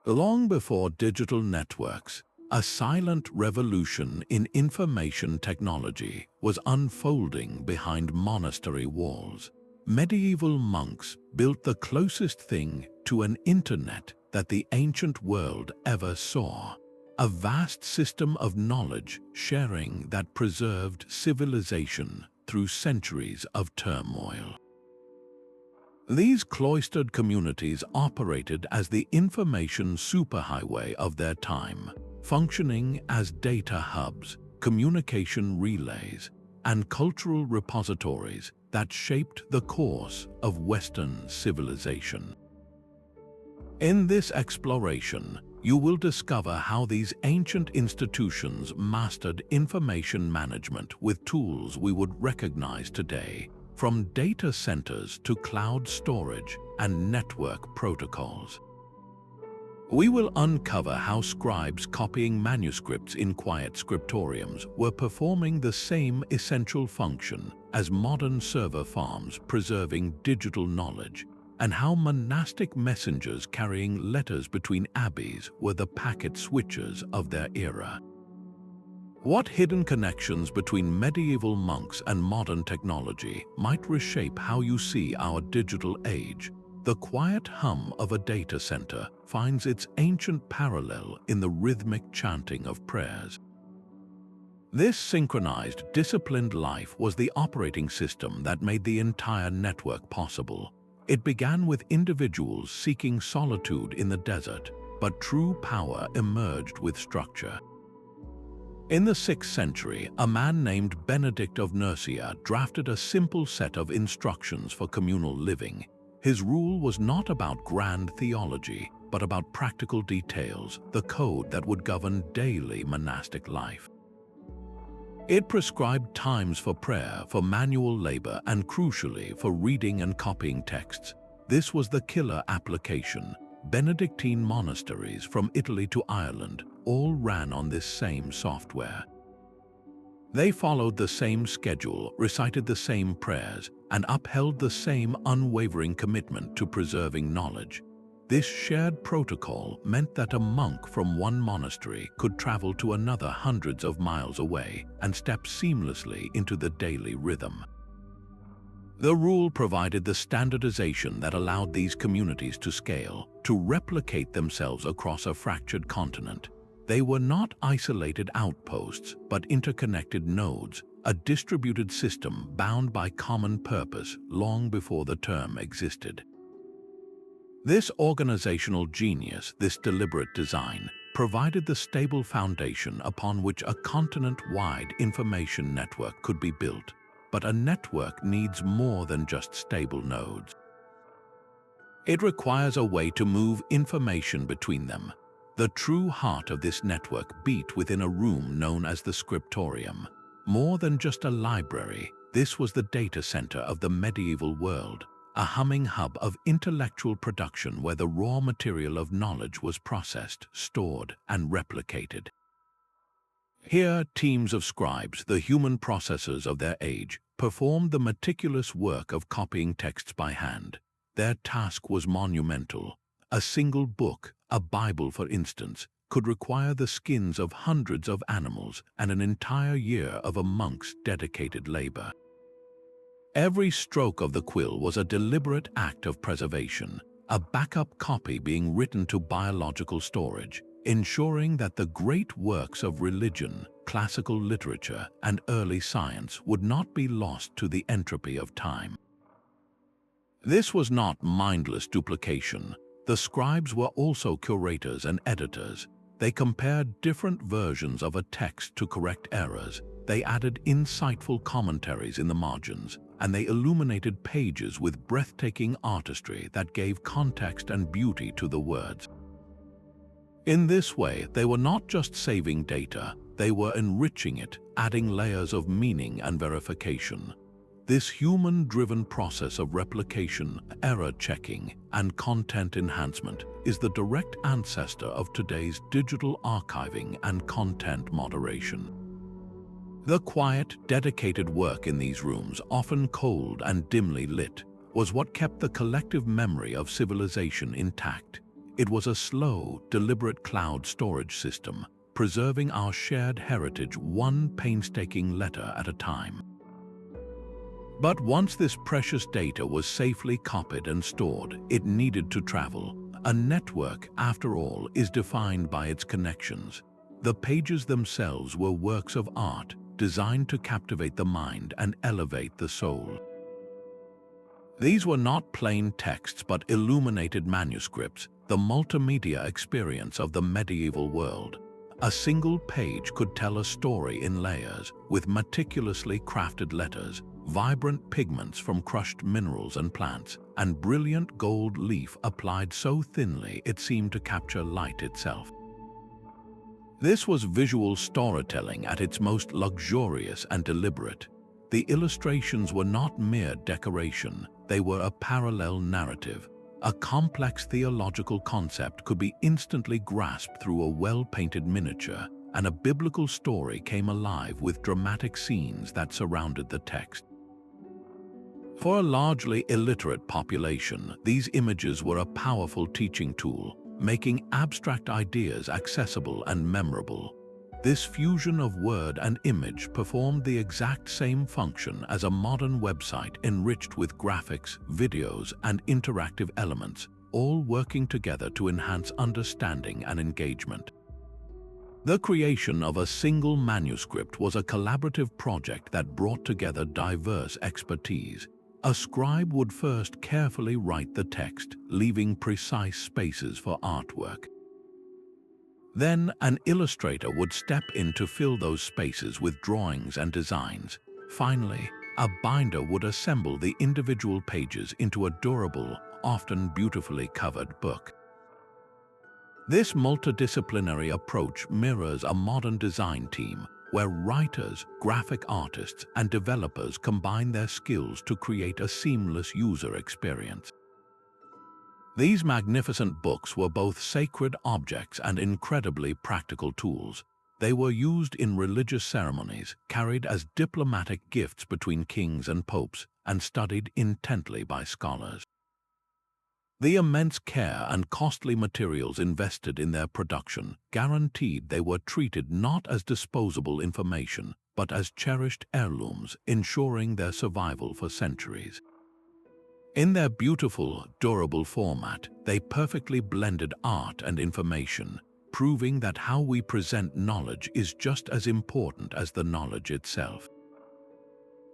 Long before digital networks, a silent revolution in information technology was unfolding behind monastery walls. Medieval monks built the closest thing to an internet that the ancient world ever saw, a vast system of knowledge sharing that preserved civilization through centuries of turmoil. These cloistered communities operated as the information superhighway of their time, functioning as data hubs, communication relays, and cultural repositories that shaped the course of Western civilization. In this exploration, you will discover how these ancient institutions mastered information management with tools we would recognize today, from data centers to cloud storage and network protocols. We will uncover how scribes copying manuscripts in quiet scriptoriums were performing the same essential function as modern server farms preserving digital knowledge, and how monastic messengers carrying letters between abbeys were the packet switchers of their era. What hidden connections between medieval monks and modern technology might reshape how you see our digital age? The quiet hum of a data center finds its ancient parallel in the rhythmic chanting of prayers. This synchronized, disciplined life was the operating system that made the entire network possible. It began with individuals seeking solitude in the desert, but true power emerged with structure. In the 6th century, a man named Benedict of Nursia drafted a simple set of instructions for communal living. His rule was not about grand theology, but about practical details, the code that would govern daily monastic life. It prescribed times for prayer, for manual labor, and crucially, for reading and copying texts. This was the killer application. Benedictine monasteries from Italy to Ireland all ran on this same software. They followed the same schedule, recited the same prayers, and upheld the same unwavering commitment to preserving knowledge. This shared protocol meant that a monk from one monastery could travel to another hundreds of miles away and step seamlessly into the daily rhythm. The rule provided the standardization that allowed these communities to scale, to replicate themselves across a fractured continent. They were not isolated outposts, but interconnected nodes, a distributed system bound by common purpose long before the term existed. This organizational genius, this deliberate design, provided the stable foundation upon which a continent-wide information network could be built. But a network needs more than just stable nodes. It requires a way to move information between them. The true heart of this network beat within a room known as the Scriptorium. More than just a library, this was the data center of the medieval world, a humming hub of intellectual production where the raw material of knowledge was processed, stored, and replicated. Here, teams of scribes, the human processors of their age, performed the meticulous work of copying texts by hand. Their task was monumental. A single book, a Bible for instance, could require the skins of hundreds of animals and an entire year of a monk's dedicated labor. Every stroke of the quill was a deliberate act of preservation, a backup copy being written to biological storage, ensuring that the great works of religion, classical literature, and early science would not be lost to the entropy of time. This was not mindless duplication. The scribes were also curators and editors. They compared different versions of a text to correct errors. They added insightful commentaries in the margins, and they illuminated pages with breathtaking artistry that gave context and beauty to the words. In this way, they were not just saving data, they were enriching it, adding layers of meaning and verification. This human-driven process of replication, error checking, and content enhancement is the direct ancestor of today's digital archiving and content moderation. The quiet, dedicated work in these rooms, often cold and dimly lit, was what kept the collective memory of civilization intact. It was a slow, deliberate cloud storage system, preserving our shared heritage one painstaking letter at a time. But once this precious data was safely copied and stored, it needed to travel. A network, after all, is defined by its connections. The pages themselves were works of art, designed to captivate the mind and elevate the soul. These were not plain texts but illuminated manuscripts, the multimedia experience of the medieval world. A single page could tell a story in layers, with meticulously crafted letters, vibrant pigments from crushed minerals and plants, and brilliant gold leaf applied so thinly it seemed to capture light itself. This was visual storytelling at its most luxurious and deliberate. The illustrations were not mere decoration, they were a parallel narrative. A complex theological concept could be instantly grasped through a well-painted miniature, and a biblical story came alive with dramatic scenes that surrounded the text. For a largely illiterate population, these images were a powerful teaching tool, making abstract ideas accessible and memorable. This fusion of word and image performed the exact same function as a modern website enriched with graphics, videos, and interactive elements, all working together to enhance understanding and engagement. The creation of a single manuscript was a collaborative project that brought together diverse expertise. A scribe would first carefully write the text, leaving precise spaces for artwork. Then an illustrator would step in to fill those spaces with drawings and designs. Finally, a binder would assemble the individual pages into a durable, often beautifully covered book. This multidisciplinary approach mirrors a modern design team, where writers, graphic artists, and developers combine their skills to create a seamless user experience. These magnificent books were both sacred objects and incredibly practical tools. They were used in religious ceremonies, carried as diplomatic gifts between kings and popes, and studied intently by scholars. The immense care and costly materials invested in their production guaranteed they were treated not as disposable information, but as cherished heirlooms, ensuring their survival for centuries. In their beautiful, durable format, they perfectly blended art and information, proving that how we present knowledge is just as important as the knowledge itself.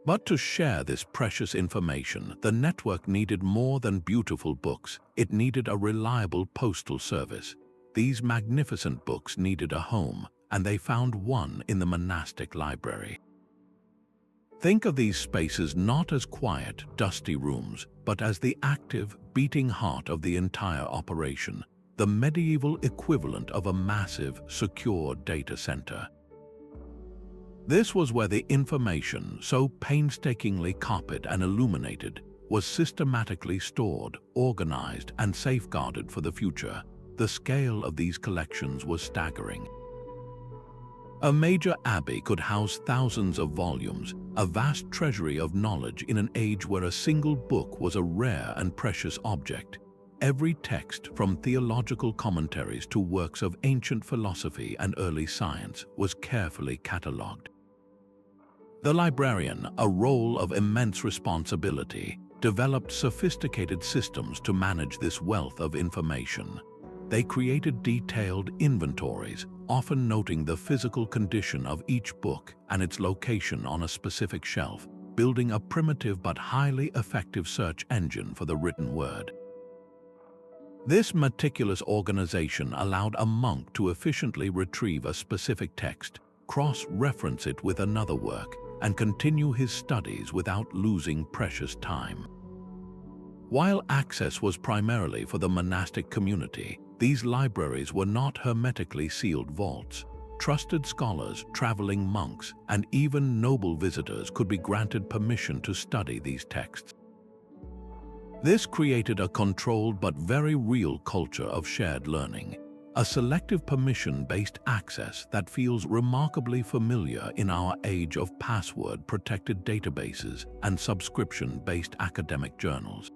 But to share this precious information, the network needed more than beautiful books. It needed a reliable postal service. These magnificent books needed a home, and they found one in the monastic library. Think of these spaces not as quiet, dusty rooms, but as the active, beating heart of the entire operation, the medieval equivalent of a massive, secure data center. This was where the information, so painstakingly copied and illuminated, was systematically stored, organized, and safeguarded for the future. The scale of these collections was staggering. A major abbey could house thousands of volumes, a vast treasury of knowledge in an age where a single book was a rare and precious object. Every text, from theological commentaries to works of ancient philosophy and early science, was carefully catalogued. The librarian, a role of immense responsibility, developed sophisticated systems to manage this wealth of information. They created detailed inventories, often noting the physical condition of each book and its location on a specific shelf, building a primitive but highly effective search engine for the written word. This meticulous organization allowed a monk to efficiently retrieve a specific text, cross-reference it with another work, and continue his studies without losing precious time. While access was primarily for the monastic community, these libraries were not hermetically sealed vaults. Trusted scholars, traveling monks, and even noble visitors could be granted permission to study these texts. This created a controlled but very real culture of shared learning, a selective permission-based access that feels remarkably familiar in our age of password-protected databases and subscription-based academic journals.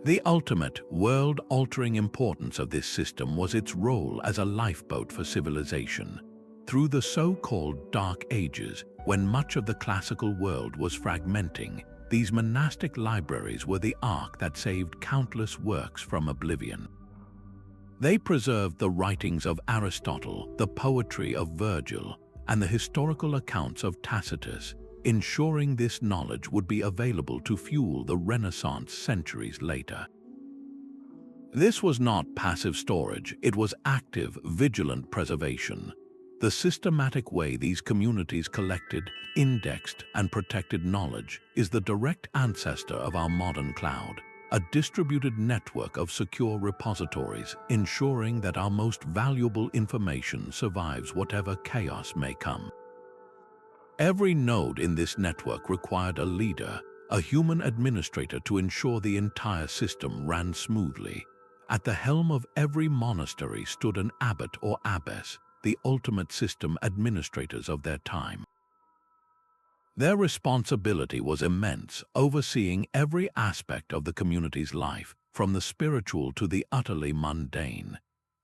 The ultimate, world-altering importance of this system was its role as a lifeboat for civilization. Through the so-called Dark Ages, when much of the classical world was fragmenting, these monastic libraries were the ark that saved countless works from oblivion. They preserved the writings of Aristotle, the poetry of Virgil, and the historical accounts of Tacitus, ensuring this knowledge would be available to fuel the Renaissance centuries later. This was not passive storage, it was active, vigilant preservation. The systematic way these communities collected, indexed, and protected knowledge is the direct ancestor of our modern cloud, a distributed network of secure repositories, ensuring that our most valuable information survives whatever chaos may come. Every node in this network required a leader, a human administrator to ensure the entire system ran smoothly. At the helm of every monastery stood an abbot or abbess, the ultimate system administrators of their time. Their responsibility was immense, overseeing every aspect of the community's life, from the spiritual to the utterly mundane.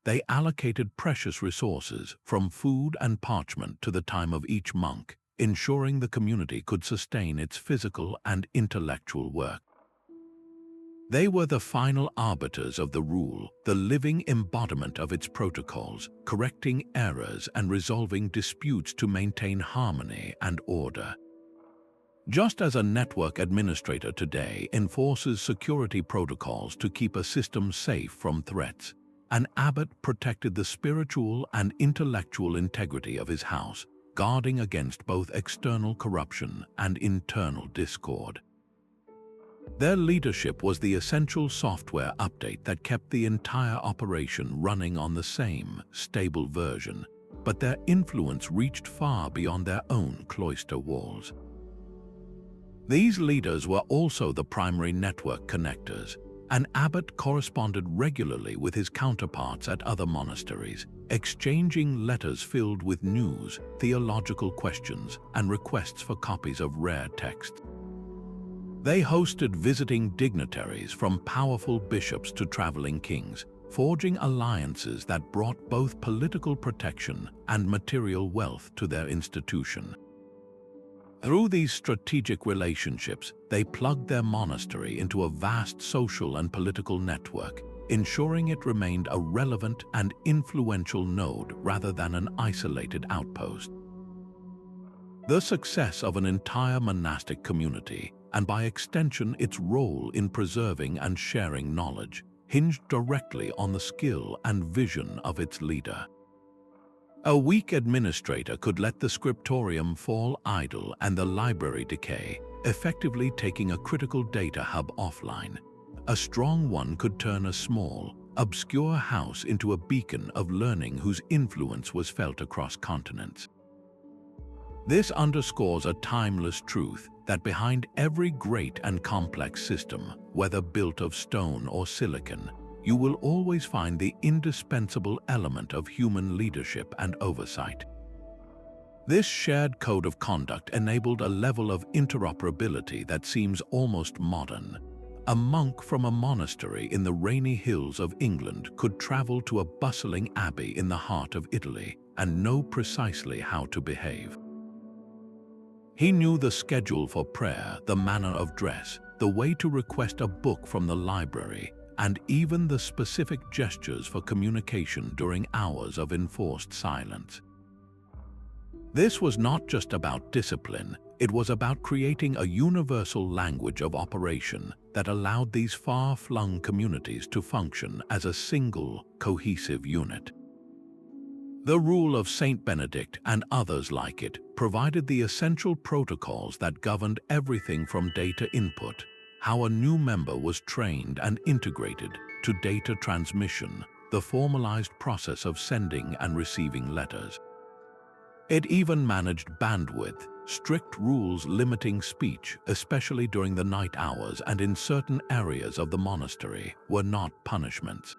They allocated precious resources, from food and parchment to the time of each monk, ensuring the community could sustain its physical and intellectual work. They were the final arbiters of the rule, the living embodiment of its protocols, correcting errors and resolving disputes to maintain harmony and order. Just as a network administrator today enforces security protocols to keep a system safe from threats, an abbot protected the spiritual and intellectual integrity of his house, guarding against both external corruption and internal discord. Their leadership was the essential software update that kept the entire operation running on the same, stable version, but their influence reached far beyond their own cloister walls. These leaders were also the primary network connectors. An abbot corresponded regularly with his counterparts at other monasteries, exchanging letters filled with news, theological questions, and requests for copies of rare texts. They hosted visiting dignitaries from powerful bishops to traveling kings, forging alliances that brought both political protection and material wealth to their institution. Through these strategic relationships, they plugged their monastery into a vast social and political network, ensuring it remained a relevant and influential node rather than an isolated outpost. The success of an entire monastic community, and by extension its role in preserving and sharing knowledge, hinged directly on the skill and vision of its leader. A weak administrator could let the Scriptorium fall idle and the library decay, effectively taking a critical data hub offline. A strong one could turn a small, obscure house into a beacon of learning whose influence was felt across continents. This underscores a timeless truth that behind every great and complex system, whether built of stone or silicon, you will always find the indispensable element of human leadership and oversight. This shared code of conduct enabled a level of interoperability that seems almost modern. A monk from a monastery in the rainy hills of England could travel to a bustling abbey in the heart of Italy and know precisely how to behave. He knew the schedule for prayer, the manner of dress, the way to request a book from the library, and even the specific gestures for communication during hours of enforced silence. This was not just about discipline, it was about creating a universal language of operation that allowed these far-flung communities to function as a single, cohesive unit. The rule of Saint Benedict and others like it provided the essential protocols that governed everything from data input, how a new member was trained and integrated, to data transmission, the formalized process of sending and receiving letters. It even managed bandwidth, strict rules limiting speech, especially during the night hours and in certain areas of the monastery, were not punishments.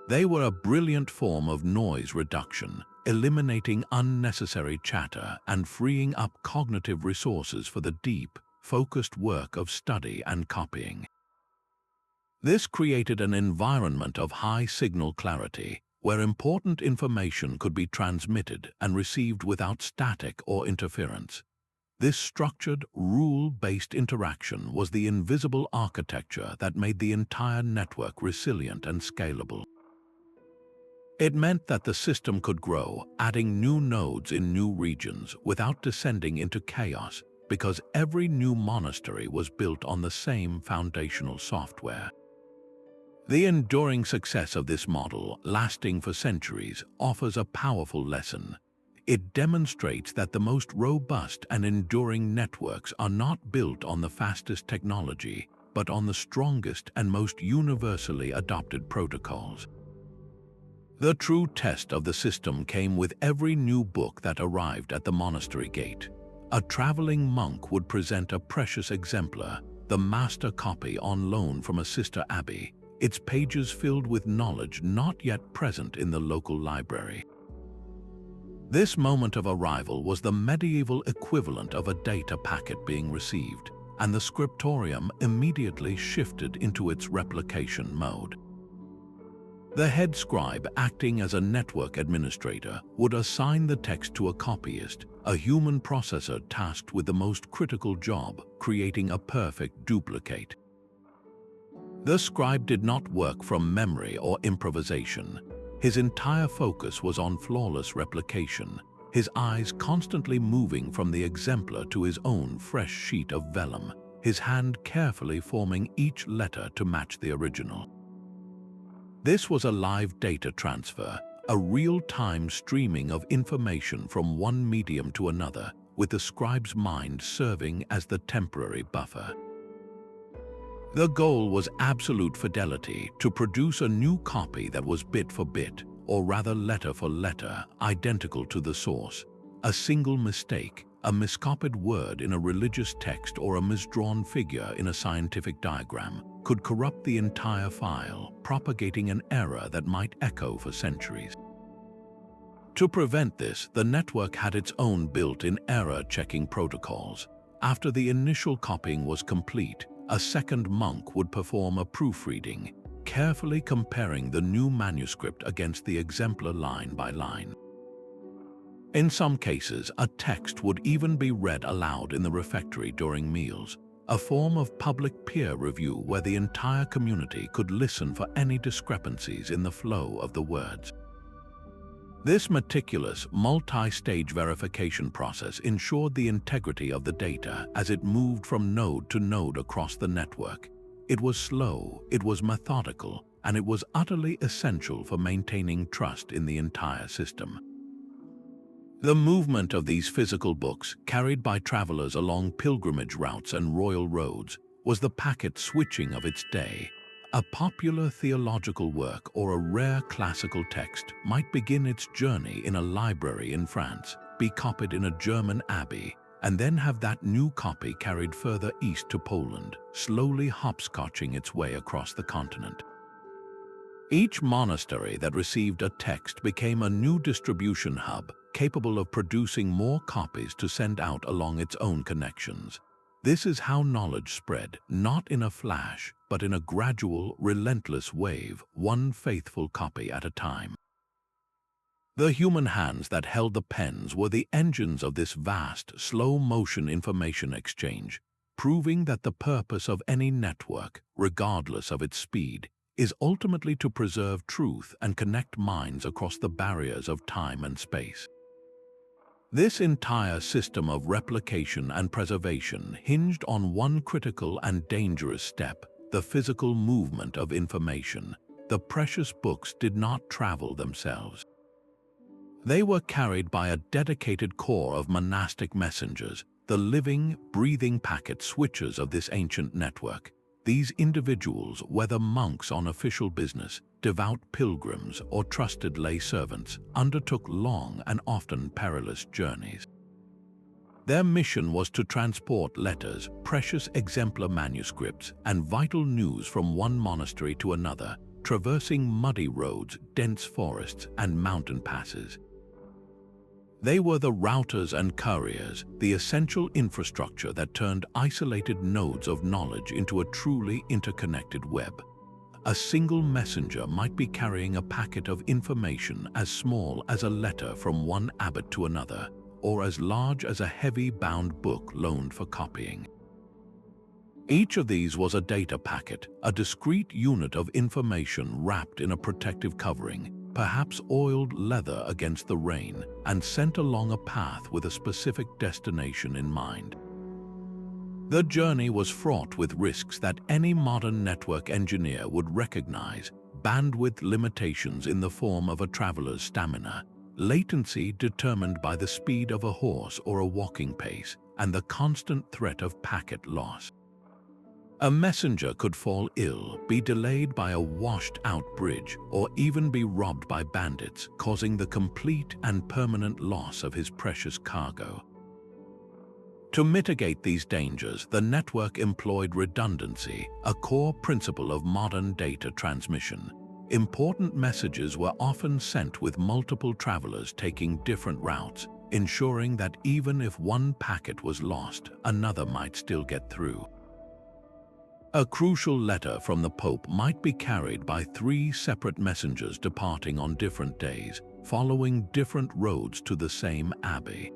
They were a brilliant form of noise reduction, eliminating unnecessary chatter and freeing up cognitive resources for the deep, focused work of study and copying. This created an environment of high signal clarity, where important information could be transmitted and received without static or interference. This structured, rule-based interaction was the invisible architecture that made the entire network resilient and scalable. It meant that the system could grow, adding new nodes in new regions without descending into chaos, because every new monastery was built on the same foundational software. The enduring success of this model, lasting for centuries, offers a powerful lesson. It demonstrates that the most robust and enduring networks are not built on the fastest technology, but on the strongest and most universally adopted protocols. The true test of the system came with every new book that arrived at the monastery gate. A traveling monk would present a precious exemplar, the master copy on loan from a sister abbey, its pages filled with knowledge not yet present in the local library. This moment of arrival was the medieval equivalent of a data packet being received, and the Scriptorium immediately shifted into its replication mode. The head scribe, acting as a network administrator, would assign the text to a copyist, a human processor tasked with the most critical job, creating a perfect duplicate. The scribe did not work from memory or improvisation. His entire focus was on flawless replication, his eyes constantly moving from the exemplar to his own fresh sheet of vellum, his hand carefully forming each letter to match the original. This was a live data transfer, a real-time streaming of information from one medium to another, with the scribe's mind serving as the temporary buffer. The goal was absolute fidelity, to produce a new copy that was bit for bit, or rather letter for letter, identical to the source. A single mistake, a miscopied word in a religious text or a misdrawn figure in a scientific diagram, could corrupt the entire file, propagating an error that might echo for centuries. To prevent this, the network had its own built-in error-checking protocols. After the initial copying was complete, a second monk would perform a proofreading, carefully comparing the new manuscript against the exemplar line by line. In some cases, a text would even be read aloud in the refectory during meals, a form of public peer review where the entire community could listen for any discrepancies in the flow of the words. This meticulous, multi-stage verification process ensured the integrity of the data as it moved from node to node across the network. It was slow, it was methodical, and it was utterly essential for maintaining trust in the entire system. The movement of these physical books, carried by travelers along pilgrimage routes and royal roads, was the packet switching of its day. A popular theological work or a rare classical text might begin its journey in a library in France, be copied in a German abbey, and then have that new copy carried further east to Poland, slowly hopscotching its way across the continent. Each monastery that received a text became a new distribution hub, capable of producing more copies to send out along its own connections. This is how knowledge spread, not in a flash, but in a gradual, relentless wave, one faithful copy at a time. The human hands that held the pens were the engines of this vast, slow-motion information exchange, proving that the purpose of any network, regardless of its speed, is ultimately to preserve truth and connect minds across the barriers of time and space. This entire system of replication and preservation hinged on one critical and dangerous step: the physical movement of information. The precious books did not travel themselves. They were carried by a dedicated corps of monastic messengers, the living, breathing packet switchers of this ancient network. These individuals, whether monks on official business, devout pilgrims, or trusted lay servants, undertook long and often perilous journeys. Their mission was to transport letters, precious exemplar manuscripts, and vital news from one monastery to another, traversing muddy roads, dense forests, and mountain passes. They were the routers and couriers, the essential infrastructure that turned isolated nodes of knowledge into a truly interconnected web. a single messenger might be carrying a packet of information as small as a letter from one abbot to another, or as large as a heavy-bound book loaned for copying. Each of these was a data packet, a discrete unit of information wrapped in a protective covering, perhaps oiled leather against the rain, and sent along a path with a specific destination in mind. The journey was fraught with risks that any modern network engineer would recognize: bandwidth limitations in the form of a traveler's stamina, latency determined by the speed of a horse or a walking pace, and the constant threat of packet loss. A messenger could fall ill, be delayed by a washed-out bridge, or even be robbed by bandits, causing the complete and permanent loss of his precious cargo. To mitigate these dangers, the network employed redundancy, a core principle of modern data transmission. Important messages were often sent with multiple travelers taking different routes, ensuring that even if one packet was lost, another might still get through. A crucial letter from the Pope might be carried by 3 separate messengers departing on different days, following different roads to the same abbey.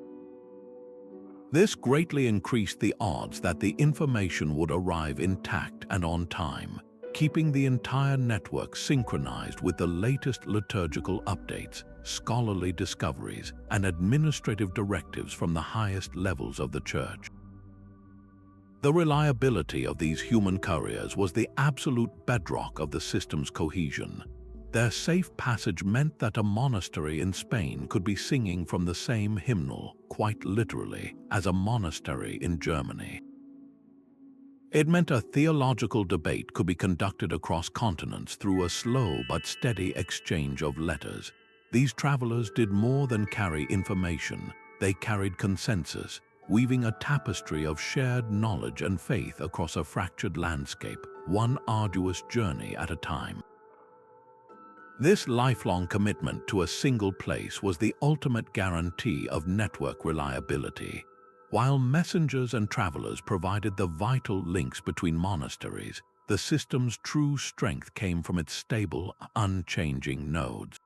This greatly increased the odds that the information would arrive intact and on time, keeping the entire network synchronized with the latest liturgical updates, scholarly discoveries, and administrative directives from the highest levels of the Church. The reliability of these human couriers was the absolute bedrock of the system's cohesion. Their safe passage meant that a monastery in Spain could be singing from the same hymnal, quite literally, as a monastery in Germany. It meant a theological debate could be conducted across continents through a slow but steady exchange of letters. These travelers did more than carry information; they carried consensus, weaving a tapestry of shared knowledge and faith across a fractured landscape, one arduous journey at a time. This lifelong commitment to a single place was the ultimate guarantee of network reliability. While messengers and travelers provided the vital links between monasteries, the system's true strength came from its stable, unchanging nodes.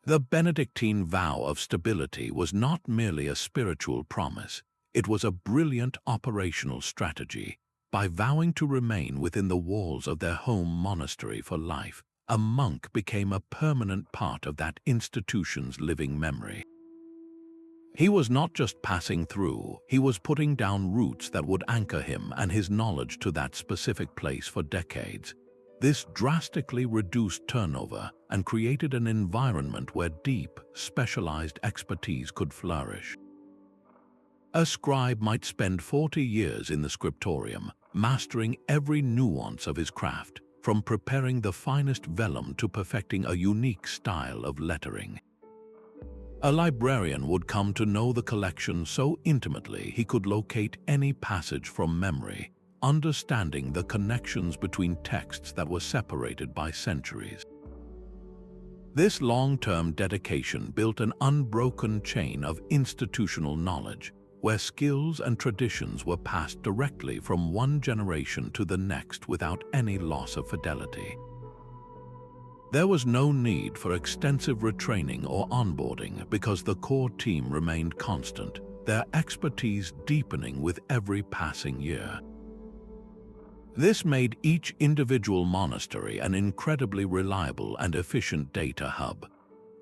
The Benedictine vow of stability was not merely a spiritual promise, it was a brilliant operational strategy. By vowing to remain within the walls of their home monastery for life, a monk became a permanent part of that institution's living memory. He was not just passing through, he was putting down roots that would anchor him and his knowledge to that specific place for decades. This drastically reduced turnover and created an environment where deep, specialized expertise could flourish. A scribe might spend 40 years in the Scriptorium, mastering every nuance of his craft, from preparing the finest vellum to perfecting a unique style of lettering. A librarian would come to know the collection so intimately he could locate any passage from memory, understanding the connections between texts that were separated by centuries. This long-term dedication built an unbroken chain of institutional knowledge, where skills and traditions were passed directly from one generation to the next without any loss of fidelity. There was no need for extensive retraining or onboarding because the core team remained constant, their expertise deepening with every passing year. This made each individual monastery an incredibly reliable and efficient data hub.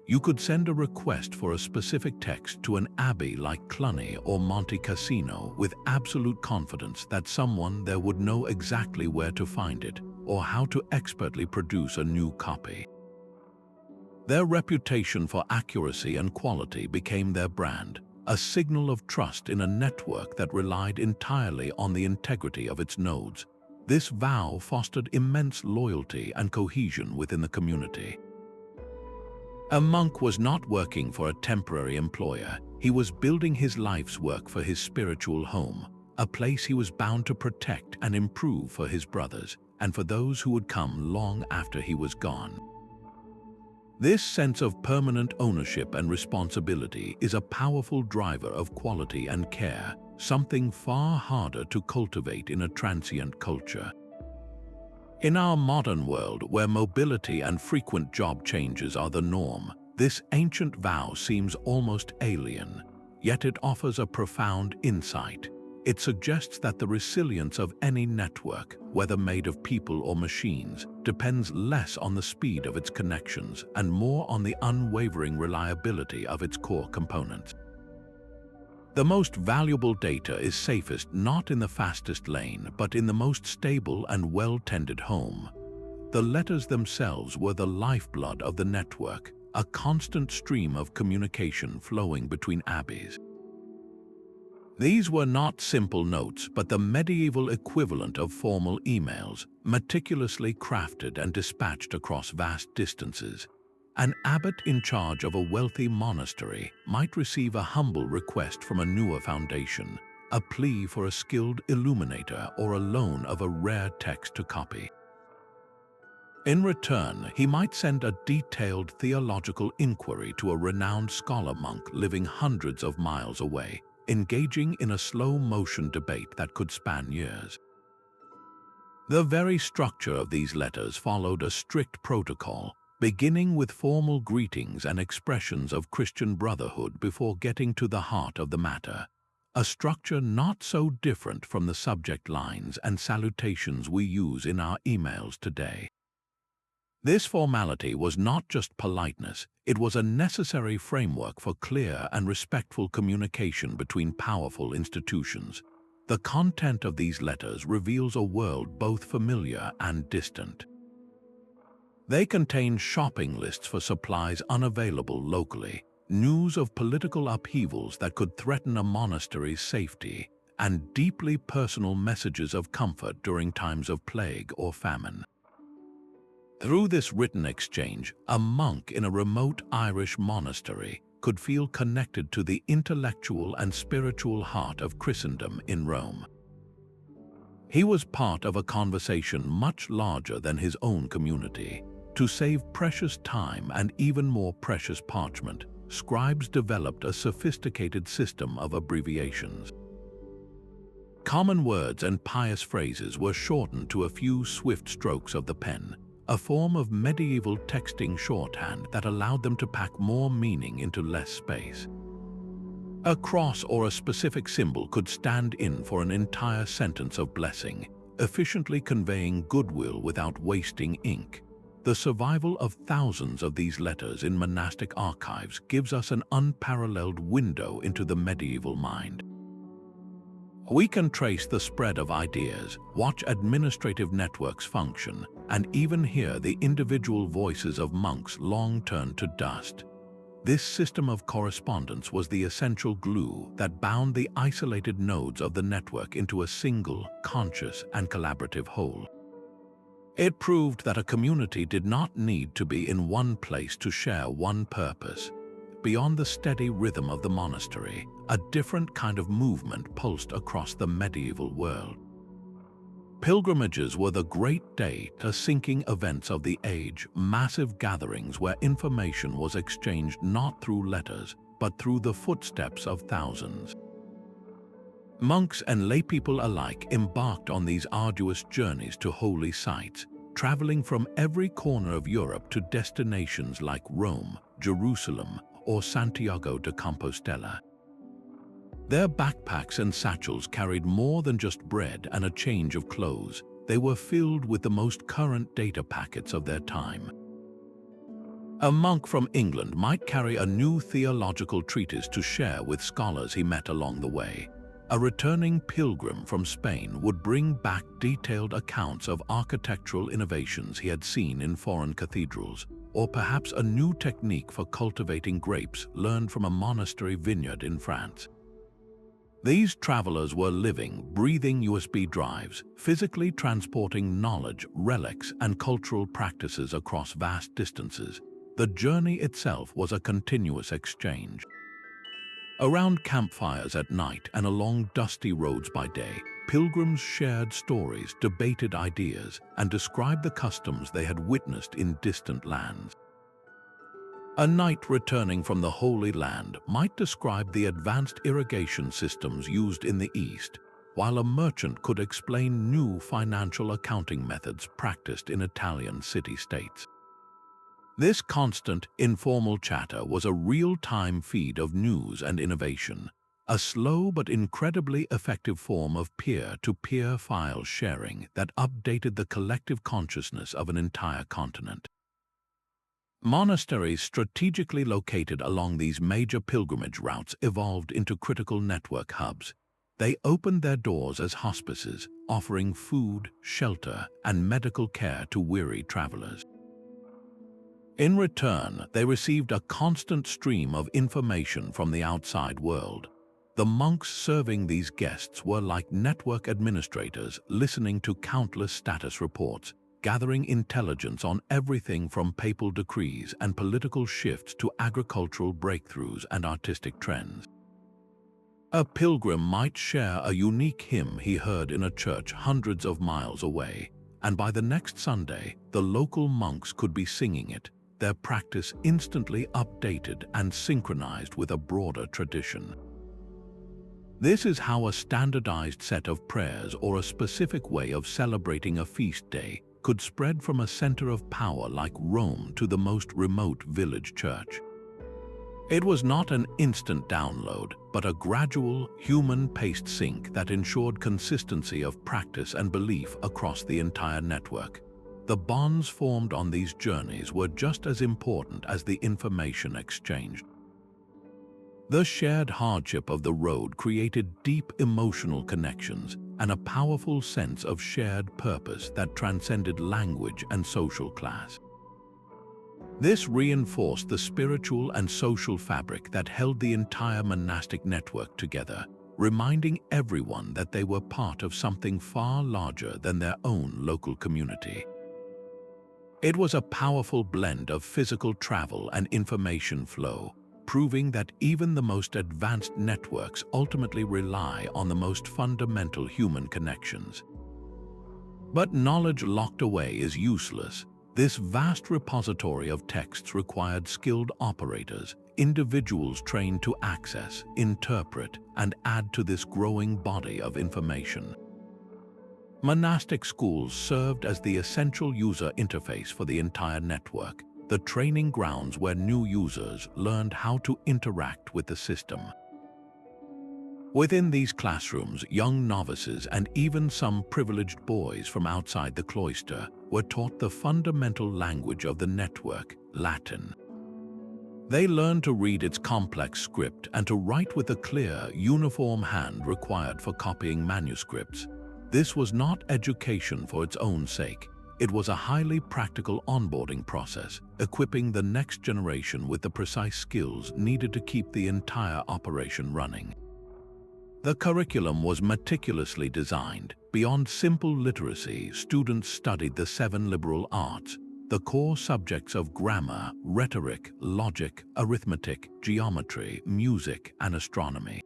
You could send a request for a specific text to an abbey like Cluny or Monte Cassino with absolute confidence that someone there would know exactly where to find it or how to expertly produce a new copy. Their reputation for accuracy and quality became their brand, a signal of trust in a network that relied entirely on the integrity of its nodes. This vow fostered immense loyalty and cohesion within the community. A monk was not working for a temporary employer. He was building his life's work for his spiritual home, a place he was bound to protect and improve for his brothers and for those who would come long after he was gone. This sense of permanent ownership and responsibility is a powerful driver of quality and care, something far harder to cultivate in a transient culture. In our modern world, where mobility and frequent job changes are the norm, this ancient vow seems almost alien, yet it offers a profound insight. It suggests that the resilience of any network, whether made of people or machines, depends less on the speed of its connections and more on the unwavering reliability of its core components. The most valuable data is safest not in the fastest lane, but in the most stable and well-tended home. The letters themselves were the lifeblood of the network, a constant stream of communication flowing between abbeys. These were not simple notes, but the medieval equivalent of formal emails, meticulously crafted and dispatched across vast distances. An abbot in charge of a wealthy monastery might receive a humble request from a newer foundation, a plea for a skilled illuminator or a loan of a rare text to copy. In return, he might send a detailed theological inquiry to a renowned scholar monk living hundreds of miles away, engaging in a slow-motion debate that could span years. The very structure of these letters followed a strict protocol, beginning with formal greetings and expressions of Christian brotherhood before getting to the heart of the matter, a structure not so different from the subject lines and salutations we use in our emails today. This formality was not just politeness, it was a necessary framework for clear and respectful communication between powerful institutions. The content of these letters reveals a world both familiar and distant. They contain shopping lists for supplies unavailable locally, news of political upheavals that could threaten a monastery's safety, and deeply personal messages of comfort during times of plague or famine. Through this written exchange, a monk in a remote Irish monastery could feel connected to the intellectual and spiritual heart of Christendom in Rome. He was part of a conversation much larger than his own community. To save precious time and even more precious parchment, scribes developed a sophisticated system of abbreviations. Common words and pious phrases were shortened to a few swift strokes of the pen, a form of medieval texting shorthand that allowed them to pack more meaning into less space. A cross or a specific symbol could stand in for an entire sentence of blessing, efficiently conveying goodwill without wasting ink. The survival of thousands of these letters in monastic archives gives us an unparalleled window into the medieval mind. We can trace the spread of ideas, watch administrative networks function, and even hear the individual voices of monks long turned to dust. This system of correspondence was the essential glue that bound the isolated nodes of the network into a single, conscious, and collaborative whole. It proved that a community did not need to be in one place to share one purpose. Beyond the steady rhythm of the monastery, a different kind of movement pulsed across the medieval world. Pilgrimages were the great data-sinking events of the age, massive gatherings where information was exchanged not through letters, but through the footsteps of thousands. Monks and laypeople alike embarked on these arduous journeys to holy sites, traveling from every corner of Europe to destinations like Rome, Jerusalem, or Santiago de Compostela. Their backpacks and satchels carried more than just bread and a change of clothes. They were filled with the most current data packets of their time. A monk from England might carry a new theological treatise to share with scholars he met along the way. A returning pilgrim from Spain would bring back detailed accounts of architectural innovations he had seen in foreign cathedrals, or perhaps a new technique for cultivating grapes learned from a monastery vineyard in France. These travelers were living, breathing USB drives, physically transporting knowledge, relics, and cultural practices across vast distances. The journey itself was a continuous exchange. Around campfires at night and along dusty roads by day, pilgrims shared stories, debated ideas, and described the customs they had witnessed in distant lands. A knight returning from the Holy Land might describe the advanced irrigation systems used in the East, while a merchant could explain new financial accounting methods practiced in Italian city-states. This constant, informal chatter was a real-time feed of news and innovation, a slow but incredibly effective form of peer-to-peer file sharing that updated the collective consciousness of an entire continent. Monasteries strategically located along these major pilgrimage routes evolved into critical network hubs. They opened their doors as hospices, offering food, shelter, and medical care to weary travelers. In return, they received a constant stream of information from the outside world. The monks serving these guests were like network administrators listening to countless status reports, gathering intelligence on everything from papal decrees and political shifts to agricultural breakthroughs and artistic trends. A pilgrim might share a unique hymn he heard in a church hundreds of miles away, and by the next Sunday, the local monks could be singing it, their practice instantly updated and synchronized with a broader tradition. This is how a standardized set of prayers or a specific way of celebrating a feast day could spread from a center of power like Rome to the most remote village church. It was not an instant download, but a gradual, human-paced sync that ensured consistency of practice and belief across the entire network. The bonds formed on these journeys were just as important as the information exchanged. The shared hardship of the road created deep emotional connections and a powerful sense of shared purpose that transcended language and social class. This reinforced the spiritual and social fabric that held the entire monastic network together, reminding everyone that they were part of something far larger than their own local community. It was a powerful blend of physical travel and information flow, proving that even the most advanced networks ultimately rely on the most fundamental human connections. But knowledge locked away is useless. This vast repository of texts required skilled operators, individuals trained to access, interpret, and add to this growing body of information. Monastic schools served as the essential user interface for the entire network, the training grounds where new users learned how to interact with the system. Within these classrooms, young novices and even some privileged boys from outside the cloister were taught the fundamental language of the network, Latin. They learned to read its complex script and to write with the clear, uniform hand required for copying manuscripts. This was not education for its own sake. It was a highly practical onboarding process, equipping the next generation with the precise skills needed to keep the entire operation running. The curriculum was meticulously designed. Beyond simple literacy, students studied the 7 liberal arts, the core subjects of grammar, rhetoric, logic, arithmetic, geometry, music, and astronomy.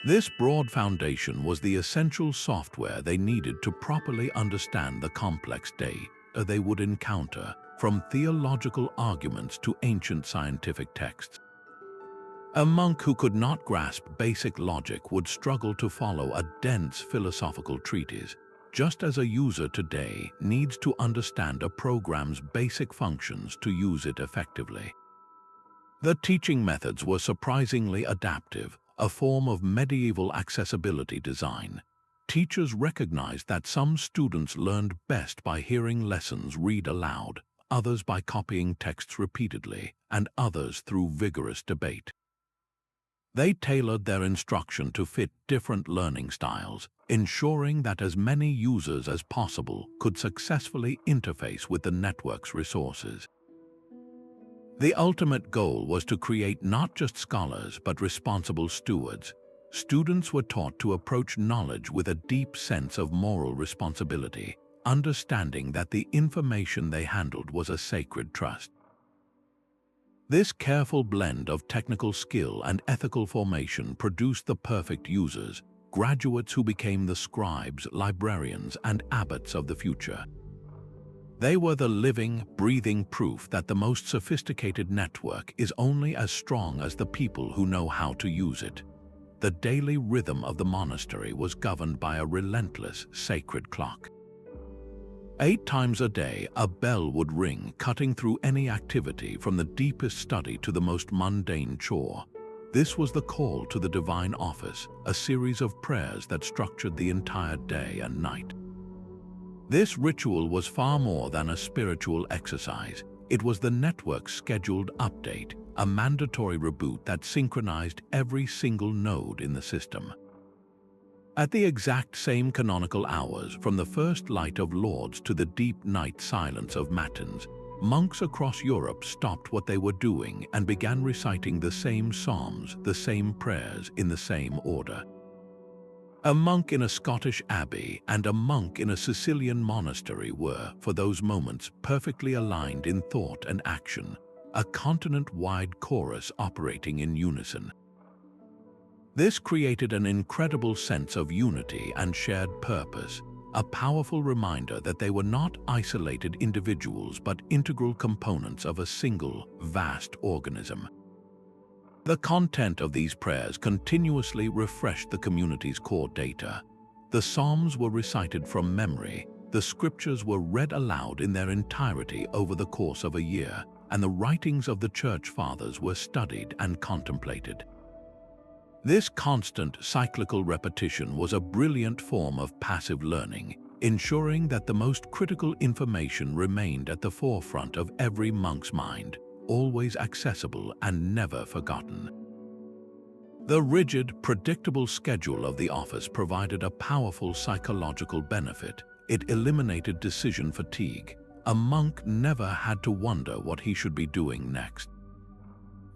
This broad foundation was the essential software they needed to properly understand the complex data they would encounter, from theological arguments to ancient scientific texts. A monk who could not grasp basic logic would struggle to follow a dense philosophical treatise, just as a user today needs to understand a program's basic functions to use it effectively. The teaching methods were surprisingly adaptive, a form of medieval accessibility design. Teachers recognized that some students learned best by hearing lessons read aloud, others by copying texts repeatedly, and others through vigorous debate. They tailored their instruction to fit different learning styles, ensuring that as many users as possible could successfully interface with the network's resources. The ultimate goal was to create not just scholars but responsible stewards. Students were taught to approach knowledge with a deep sense of moral responsibility, understanding that the information they handled was a sacred trust. This careful blend of technical skill and ethical formation produced the perfect users, graduates who became the scribes, librarians, and abbots of the future. They were the living, breathing proof that the most sophisticated network is only as strong as the people who know how to use it. the daily rhythm of the monastery was governed by a relentless sacred clock. 8 times a day, a bell would ring, cutting through any activity from the deepest study to the most mundane chore. This was the call to the divine office, a series of prayers that structured the entire day and night. This ritual was far more than a spiritual exercise. It was the network's scheduled update, a mandatory reboot that synchronized every single node in the system. At the exact same canonical hours, from the first light of Lauds to the deep night silence of Matins, monks across Europe stopped what they were doing and began reciting the same psalms, the same prayers, in the same order. A monk in a Scottish abbey and a monk in a Sicilian monastery were, for those moments, perfectly aligned in thought and action, a continent-wide chorus operating in unison. This created an incredible sense of unity and shared purpose, a powerful reminder that they were not isolated individuals but integral components of a single, vast organism. The content of these prayers continuously refreshed the community's core data. The Psalms were recited from memory, the Scriptures were read aloud in their entirety over the course of a year, and the writings of the Church Fathers were studied and contemplated. This constant cyclical repetition was a brilliant form of passive learning, ensuring that the most critical information remained at the forefront of every monk's mind, always accessible and never forgotten. The rigid, predictable schedule of the office provided a powerful psychological benefit. It eliminated decision fatigue. A monk never had to wonder what he should be doing next.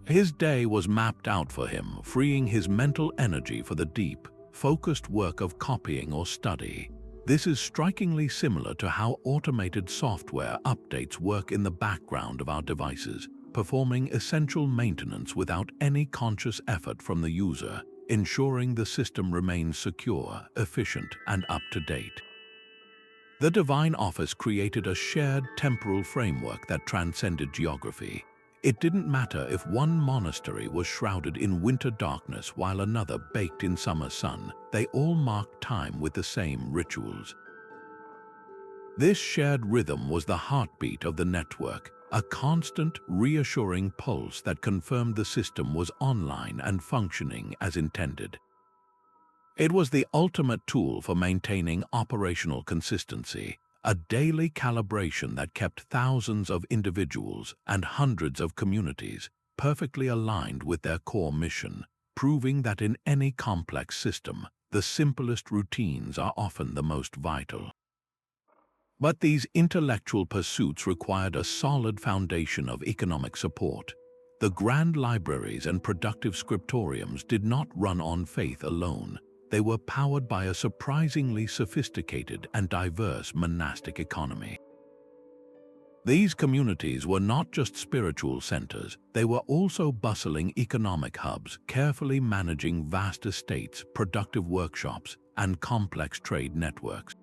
His day was mapped out for him, freeing his mental energy for the deep, focused work of copying or study. This is strikingly similar to how automated software updates work in the background of our devices, performing essential maintenance without any conscious effort from the user, ensuring the system remains secure, efficient, and up-to-date. The Divine Office created a shared temporal framework that transcended geography. It didn't matter if one monastery was shrouded in winter darkness while another baked in summer sun, they all marked time with the same rituals. This shared rhythm was the heartbeat of the network, a constant, reassuring pulse that confirmed the system was online and functioning as intended. It was the ultimate tool for maintaining operational consistency, a daily calibration that kept thousands of individuals and hundreds of communities perfectly aligned with their core mission, proving that in any complex system, the simplest routines are often the most vital. But these intellectual pursuits required a solid foundation of economic support. The grand libraries and productive scriptoriums did not run on faith alone. They were powered by a surprisingly sophisticated and diverse monastic economy. These communities were not just spiritual centers, they were also bustling economic hubs, carefully managing vast estates, productive workshops, and complex trade networks.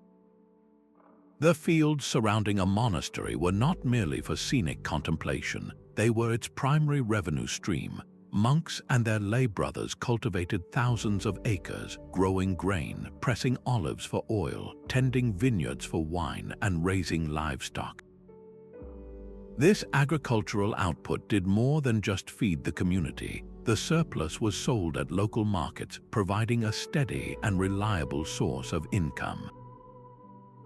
The fields surrounding a monastery were not merely for scenic contemplation, they were its primary revenue stream. Monks and their lay brothers cultivated thousands of acres, growing grain, pressing olives for oil, tending vineyards for wine, and raising livestock. This agricultural output did more than just feed the community. The surplus was sold at local markets, providing a steady and reliable source of income.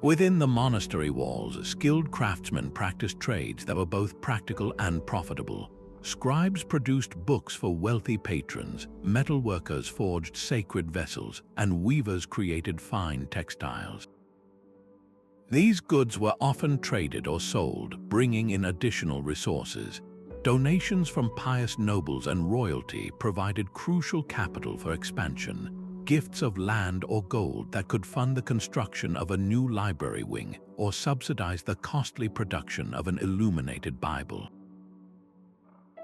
Within the monastery walls, skilled craftsmen practiced trades that were both practical and profitable. Scribes produced books for wealthy patrons, metalworkers forged sacred vessels, and weavers created fine textiles. These goods were often traded or sold, bringing in additional resources. Donations from pious nobles and royalty provided crucial capital for expansion, gifts of land or gold that could fund the construction of a new library wing or subsidize the costly production of an illuminated Bible.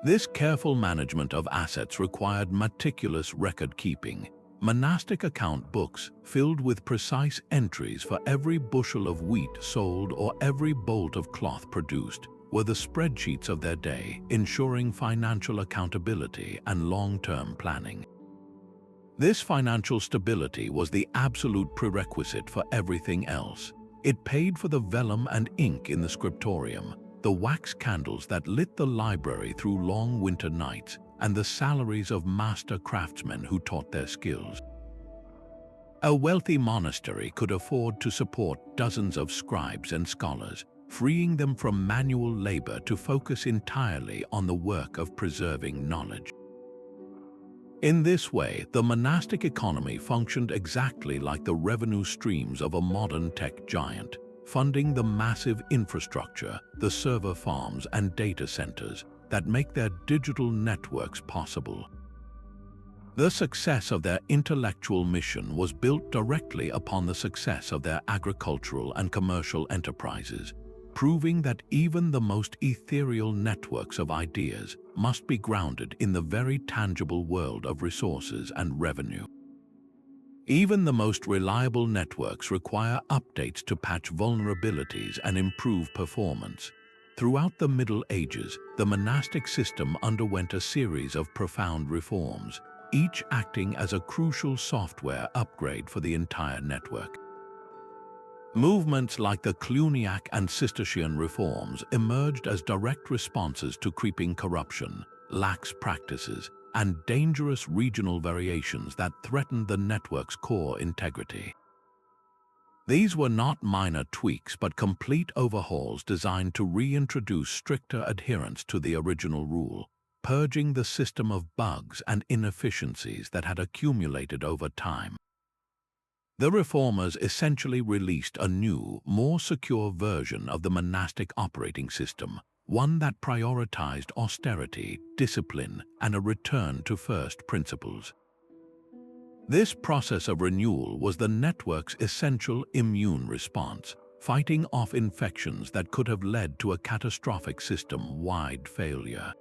This careful management of assets required meticulous record-keeping. Monastic account books, filled with precise entries for every bushel of wheat sold or every bolt of cloth produced, were the spreadsheets of their day, ensuring financial accountability and long-term planning. This financial stability was the absolute prerequisite for everything else. It paid for the vellum and ink in the Scriptorium, the wax candles that lit the library through long winter nights, and the salaries of master craftsmen who taught their skills. A wealthy monastery could afford to support dozens of scribes and scholars, freeing them from manual labor to focus entirely on the work of preserving knowledge. In this way, the monastic economy functioned exactly like the revenue streams of a modern tech giant, funding the massive infrastructure, the server farms and data centers that make their digital networks possible. The success of their intellectual mission was built directly upon the success of their agricultural and commercial enterprises, proving that even the most ethereal networks of ideas must be grounded in the very tangible world of resources and revenue. Even the most reliable networks require updates to patch vulnerabilities and improve performance. Throughout the Middle Ages, the monastic system underwent a series of profound reforms, each acting as a crucial software upgrade for the entire network. Movements like the Cluniac and Cistercian reforms emerged as direct responses to creeping corruption, lax practices, and dangerous regional variations that threatened the network's core integrity. These were not minor tweaks but complete overhauls designed to reintroduce stricter adherence to the original rule, purging the system of bugs and inefficiencies that had accumulated over time. The reformers essentially released a new, more secure version of the monastic operating system, one that prioritized austerity, discipline, and a return to first principles. This process of renewal was the network's essential immune response, fighting off infections that could have led to a catastrophic system-wide failure.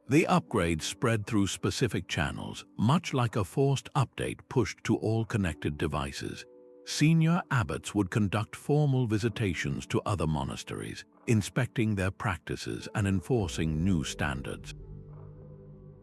The upgrades spread through specific channels, much like a forced update pushed to all connected devices. Senior abbots would conduct formal visitations to other monasteries, inspecting their practices and enforcing new standards.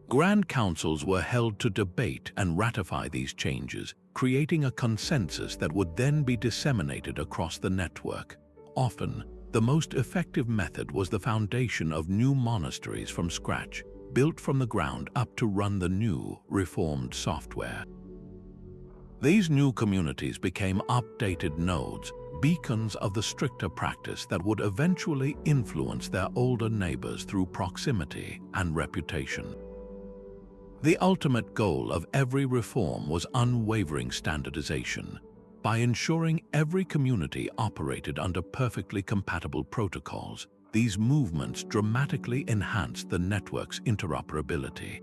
Grand councils were held to debate and ratify these changes, creating a consensus that would then be disseminated across the network. Often, the most effective method was the foundation of new monasteries from scratch, built from the ground up to run the new, reformed software. These new communities became updated nodes, beacons of the stricter practice that would eventually influence their older neighbors through proximity and reputation. The ultimate goal of every reform was unwavering standardization. By ensuring every community operated under perfectly compatible protocols, these movements dramatically enhanced the network's interoperability.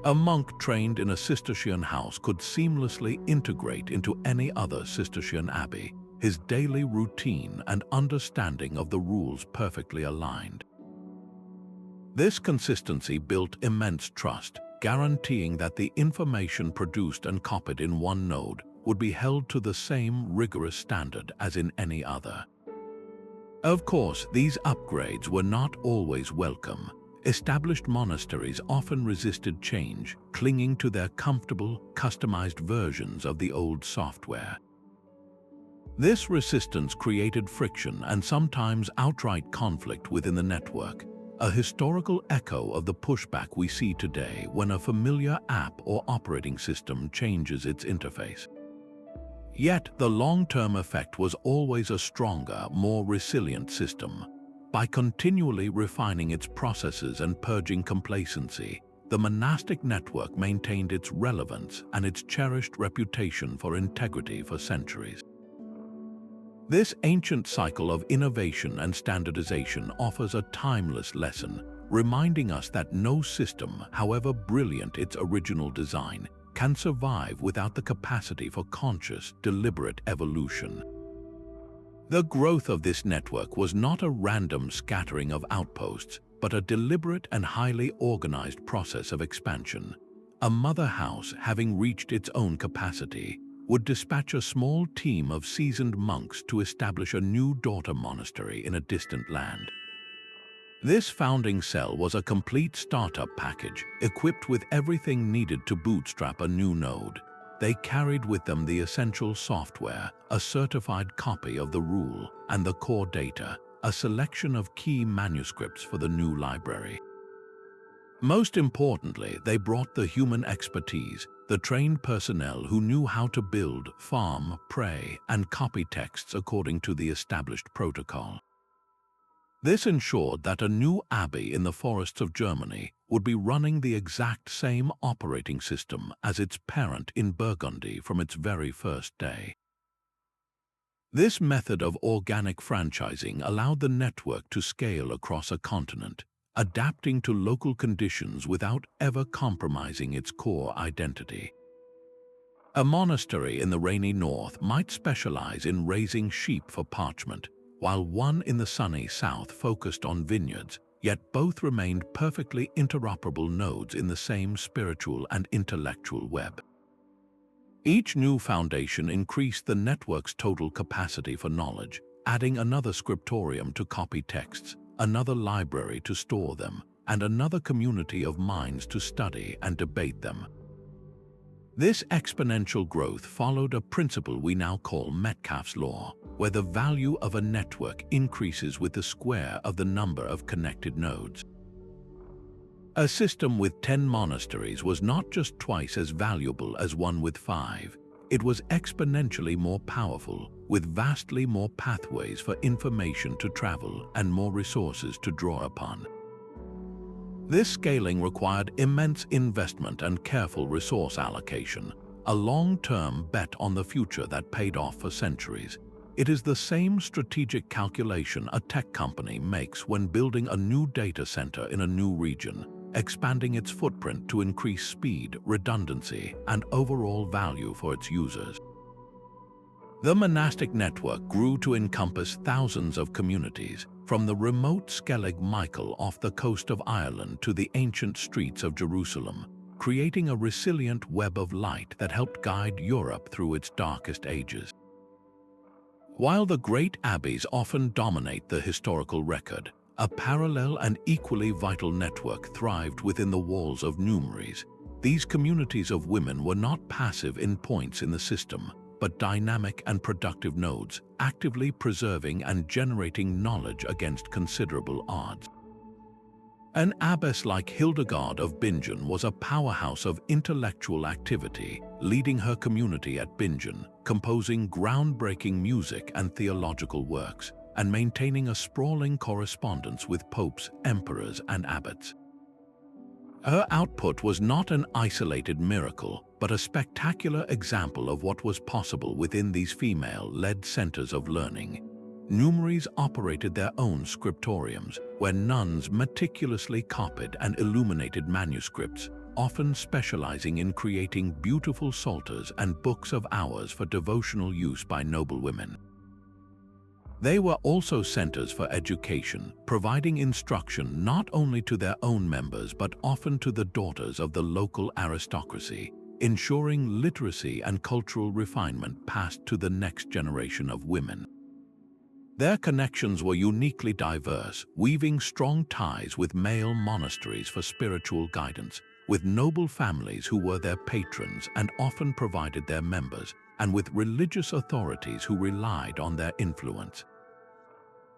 A monk trained in a Cistercian house could seamlessly integrate into any other Cistercian abbey, his daily routine and understanding of the rules perfectly aligned. This consistency built immense trust, guaranteeing that the information produced and copied in one node would be held to the same rigorous standard as in any other. Of course, these upgrades were not always welcome. Established monasteries often resisted change, clinging to their comfortable, customized versions of the old software. This resistance created friction and sometimes outright conflict within the network, a historical echo of the pushback we see today when a familiar app or operating system changes its interface. Yet, the long-term effect was always a stronger, more resilient system. By continually refining its processes and purging complacency, the monastic network maintained its relevance and its cherished reputation for integrity for centuries. This ancient cycle of innovation and standardization offers a timeless lesson, reminding us that no system, however brilliant its original design, can survive without the capacity for conscious, deliberate evolution. The growth of this network was not a random scattering of outposts, but a deliberate and highly organized process of expansion. A mother house, having reached its own capacity, would dispatch a small team of seasoned monks to establish a new daughter monastery in a distant land. This founding cell was a complete startup package, equipped with everything needed to bootstrap a new node. They carried with them the essential software, a certified copy of the rule, and the core data, a selection of key manuscripts for the new library. Most importantly, they brought the human expertise, the trained personnel who knew how to build, farm, pray, and copy texts according to the established protocol. This ensured that a new abbey in the forests of Germany would be running the exact same operating system as its parent in Burgundy from its very first day. This method of organic franchising allowed the network to scale across a continent, adapting to local conditions without ever compromising its core identity. A monastery in the rainy north might specialize in raising sheep for parchment, while one in the sunny south focused on vineyards, yet both remained perfectly interoperable nodes in the same spiritual and intellectual web. Each new foundation increased the network's total capacity for knowledge, adding another scriptorium to copy texts, another library to store them, and another community of minds to study and debate them. This exponential growth followed a principle we now call Metcalfe's law, where the value of a network increases with the square of the number of connected nodes. A system with 10 monasteries was not just twice as valuable as one with 5, it was exponentially more powerful, with vastly more pathways for information to travel and more resources to draw upon. This scaling required immense investment and careful resource allocation, a long-term bet on the future that paid off for centuries. It is the same strategic calculation a tech company makes when building a new data center in a new region, expanding its footprint to increase speed, redundancy, and overall value for its users. The monastic network grew to encompass thousands of communities, from the remote Skellig Michael off the coast of Ireland to the ancient streets of Jerusalem, creating a resilient web of light that helped guide Europe through its darkest ages. While the great abbeys often dominate the historical record, a parallel and equally vital network thrived within the walls of Numeries. These communities of women were not passive in points in the system, but dynamic and productive nodes, actively preserving and generating knowledge against considerable odds. An abbess like Hildegard of Bingen was a powerhouse of intellectual activity, leading her community at Bingen, composing groundbreaking music and theological works, and maintaining a sprawling correspondence with popes, emperors, and abbots. Her output was not an isolated miracle, but a spectacular example of what was possible within these female-led centers of learning. Numeries operated their own scriptoriums, where nuns meticulously copied and illuminated manuscripts, often specializing in creating beautiful psalters and books of hours for devotional use by noble women. They were also centers for education, providing instruction not only to their own members but often to the daughters of the local aristocracy, ensuring literacy and cultural refinement passed to the next generation of women. Their connections were uniquely diverse, weaving strong ties with male monasteries for spiritual guidance, with noble families who were their patrons and often provided their members, and with religious authorities who relied on their influence.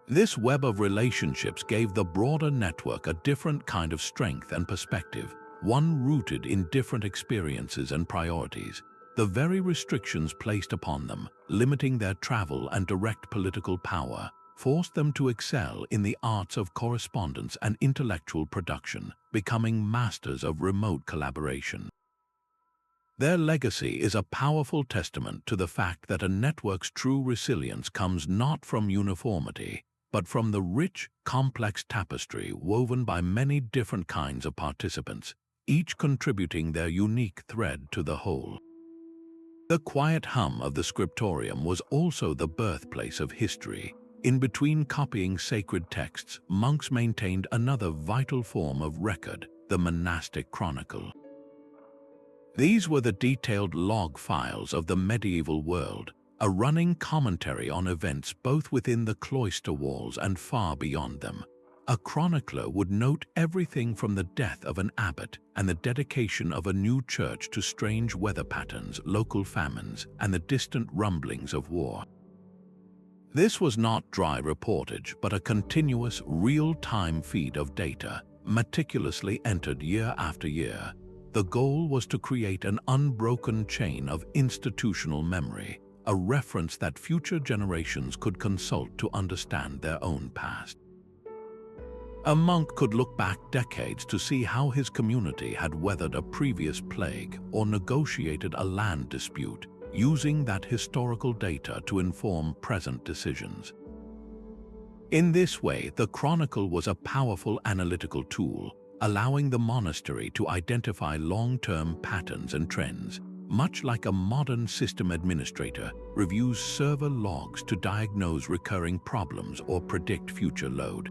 This web of relationships gave the broader network a different kind of strength and perspective, one rooted in different experiences and priorities. The very restrictions placed upon them, limiting their travel and direct political power, forced them to excel in the arts of correspondence and intellectual production, becoming masters of remote collaboration. Their legacy is a powerful testament to the fact that a network's true resilience comes not from uniformity, but from the rich, complex tapestry woven by many different kinds of participants, each contributing their unique thread to the whole. The quiet hum of the Scriptorium was also the birthplace of history. In between copying sacred texts, monks maintained another vital form of record, the monastic chronicle. These were the detailed log files of the medieval world, a running commentary on events both within the cloister walls and far beyond them. A chronicler would note everything from the death of an abbot and the dedication of a new church to strange weather patterns, local famines, and the distant rumblings of war. This was not dry reportage, but a continuous, real-time feed of data, meticulously entered year after year. The goal was to create an unbroken chain of institutional memory, a reference that future generations could consult to understand their own past. A monk could look back decades to see how his community had weathered a previous plague or negotiated a land dispute, using that historical data to inform present decisions. In this way, the chronicle was a powerful analytical tool, allowing the monastery to identify long-term patterns and trends, much like a modern system administrator reviews server logs to diagnose recurring problems or predict future load.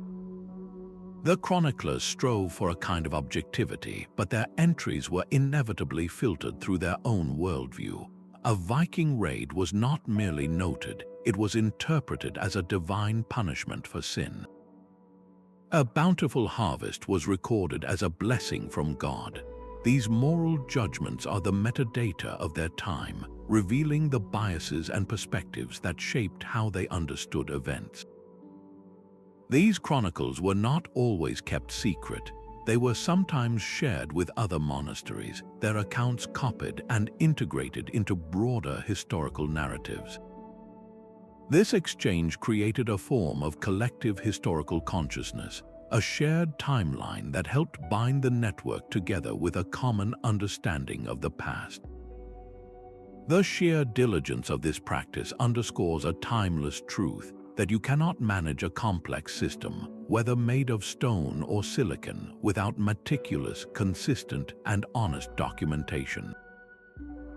The chroniclers strove for a kind of objectivity, but their entries were inevitably filtered through their own worldview. A Viking raid was not merely noted, it was interpreted as a divine punishment for sin. A bountiful harvest was recorded as a blessing from God. These moral judgments are the metadata of their time, revealing the biases and perspectives that shaped how they understood events. These chronicles were not always kept secret. They were sometimes shared with other monasteries, their accounts copied and integrated into broader historical narratives. This exchange created a form of collective historical consciousness, a shared timeline that helped bind the network together with a common understanding of the past. The sheer diligence of this practice underscores a timeless truth that you cannot manage a complex system, whether made of stone or silicon, without meticulous, consistent, and honest documentation.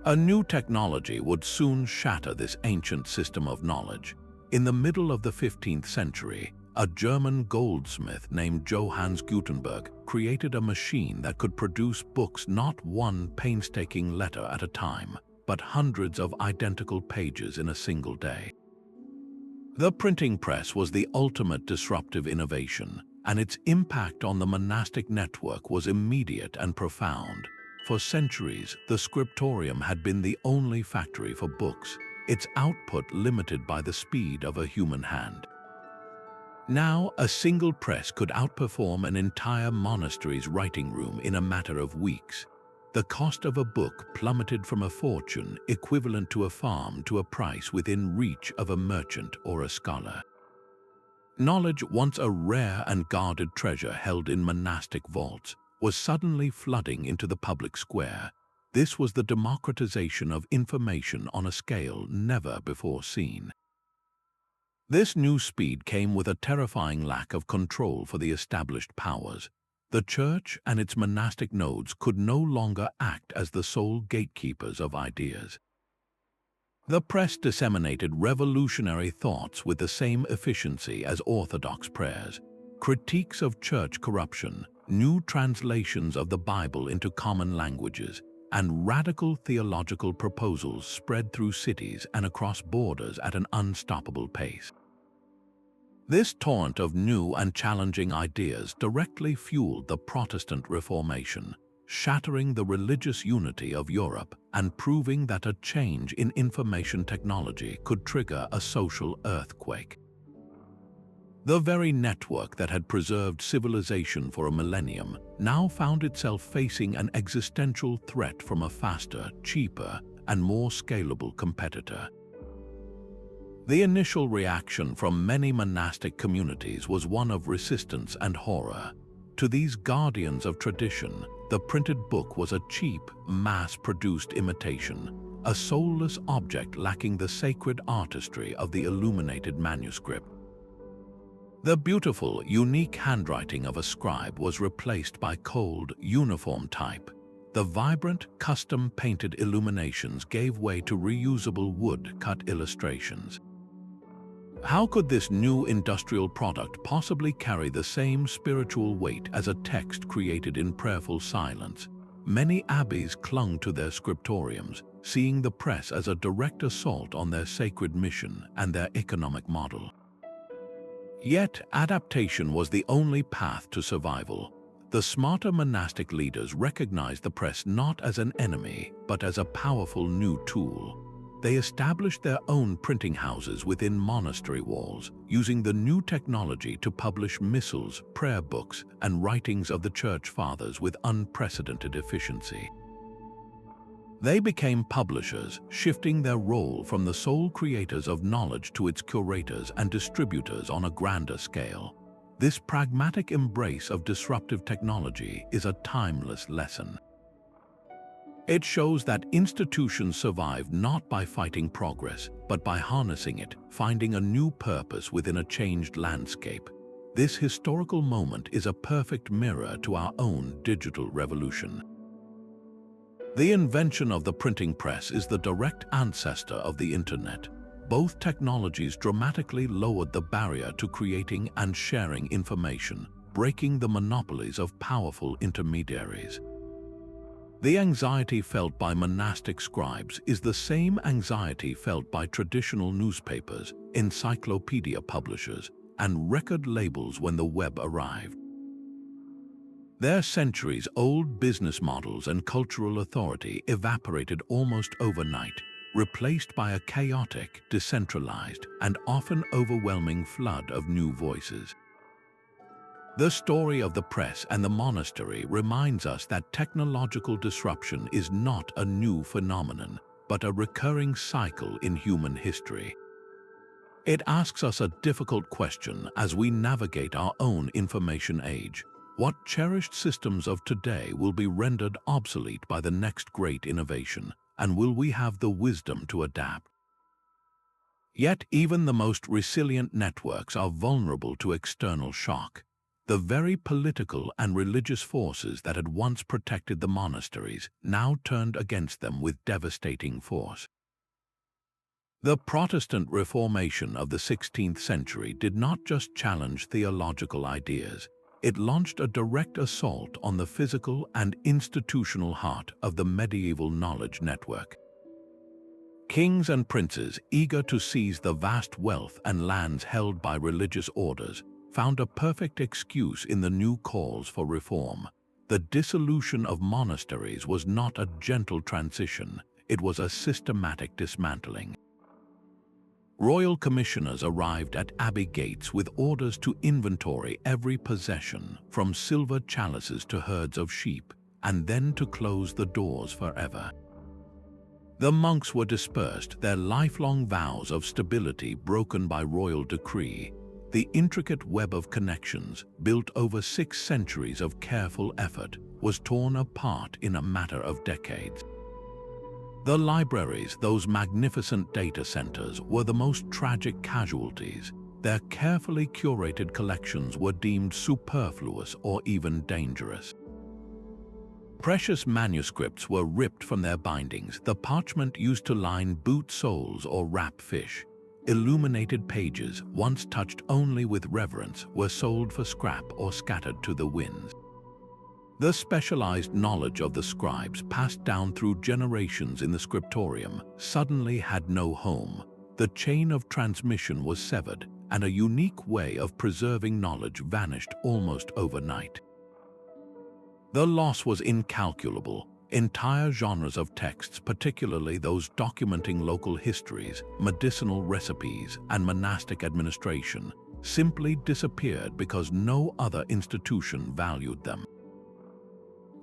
A new technology would soon shatter this ancient system of knowledge. In the middle of the 15th century, a German goldsmith named Johannes Gutenberg created a machine that could produce books not one painstaking letter at a time, but hundreds of identical pages in a single day. The printing press was the ultimate disruptive innovation, and its impact on the monastic network was immediate and profound. For centuries, the Scriptorium had been the only factory for books, its output limited by the speed of a human hand. Now, a single press could outperform an entire monastery's writing room in a matter of weeks. The cost of a book plummeted from a fortune equivalent to a farm to a price within reach of a merchant or a scholar. Knowledge, once a rare and guarded treasure held in monastic vaults, was suddenly flooding into the public square. This was the democratization of information on a scale never before seen. This new speed came with a terrifying lack of control for the established powers. The church and its monastic nodes could no longer act as the sole gatekeepers of ideas. The press disseminated revolutionary thoughts with the same efficiency as orthodox prayers. Critiques of church corruption, new translations of the Bible into common languages, and radical theological proposals spread through cities and across borders at an unstoppable pace. This torrent of new and challenging ideas directly fueled the Protestant Reformation, shattering the religious unity of Europe and proving that a change in information technology could trigger a social earthquake. The very network that had preserved civilization for a millennium now found itself facing an existential threat from a faster, cheaper, and more scalable competitor. The initial reaction from many monastic communities was one of resistance and horror. To these guardians of tradition, the printed book was a cheap, mass-produced imitation, a soulless object lacking the sacred artistry of the illuminated manuscript. The beautiful, unique handwriting of a scribe was replaced by cold, uniform type. The vibrant, custom-painted illuminations gave way to reusable wood-cut illustrations. How could this new industrial product possibly carry the same spiritual weight as a text created in prayerful silence? Many abbeys clung to their scriptoriums, seeing the press as a direct assault on their sacred mission and their economic model. Yet, adaptation was the only path to survival. The smarter monastic leaders recognized the press not as an enemy, but as a powerful new tool. They established their own printing houses within monastery walls, using the new technology to publish missals, prayer books, and writings of the Church Fathers with unprecedented efficiency. They became publishers, shifting their role from the sole creators of knowledge to its curators and distributors on a grander scale. This pragmatic embrace of disruptive technology is a timeless lesson. It shows that institutions survive not by fighting progress, but by harnessing it, finding a new purpose within a changed landscape. This historical moment is a perfect mirror to our own digital revolution. The invention of the printing press is the direct ancestor of the Internet. Both technologies dramatically lowered the barrier to creating and sharing information, breaking the monopolies of powerful intermediaries. The anxiety felt by monastic scribes is the same anxiety felt by traditional newspapers, encyclopedia publishers, and record labels when the web arrived. Their centuries-old business models and cultural authority evaporated almost overnight, replaced by a chaotic, decentralized, and often overwhelming flood of new voices. The story of the press and the monastery reminds us that technological disruption is not a new phenomenon, but a recurring cycle in human history. It asks us a difficult question as we navigate our own information age. What cherished systems of today will be rendered obsolete by the next great innovation, and will we have the wisdom to adapt? Yet even the most resilient networks are vulnerable to external shock. The very political and religious forces that had once protected the monasteries now turned against them with devastating force. The Protestant Reformation of the 16th century did not just challenge theological ideas. It launched a direct assault on the physical and institutional heart of the medieval knowledge network. Kings and princes, eager to seize the vast wealth and lands held by religious orders, found a perfect excuse in the new calls for reform. The dissolution of monasteries was not a gentle transition, it was a systematic dismantling. Royal commissioners arrived at abbey gates with orders to inventory every possession, from silver chalices to herds of sheep, and then to close the doors forever. The monks were dispersed, their lifelong vows of stability broken by royal decree. The intricate web of connections, built over 6 centuries of careful effort, was torn apart in a matter of decades. The libraries, those magnificent data centers, were the most tragic casualties. Their carefully curated collections were deemed superfluous or even dangerous. Precious manuscripts were ripped from their bindings, the parchment used to line boot soles or wrap fish. Illuminated pages, once touched only with reverence, were sold for scrap or scattered to the winds. The specialized knowledge of the scribes, passed down through generations in the Scriptorium, suddenly had no home. The chain of transmission was severed, and a unique way of preserving knowledge vanished almost overnight. The loss was incalculable. Entire genres of texts, particularly those documenting local histories, medicinal recipes, and monastic administration, simply disappeared because no other institution valued them.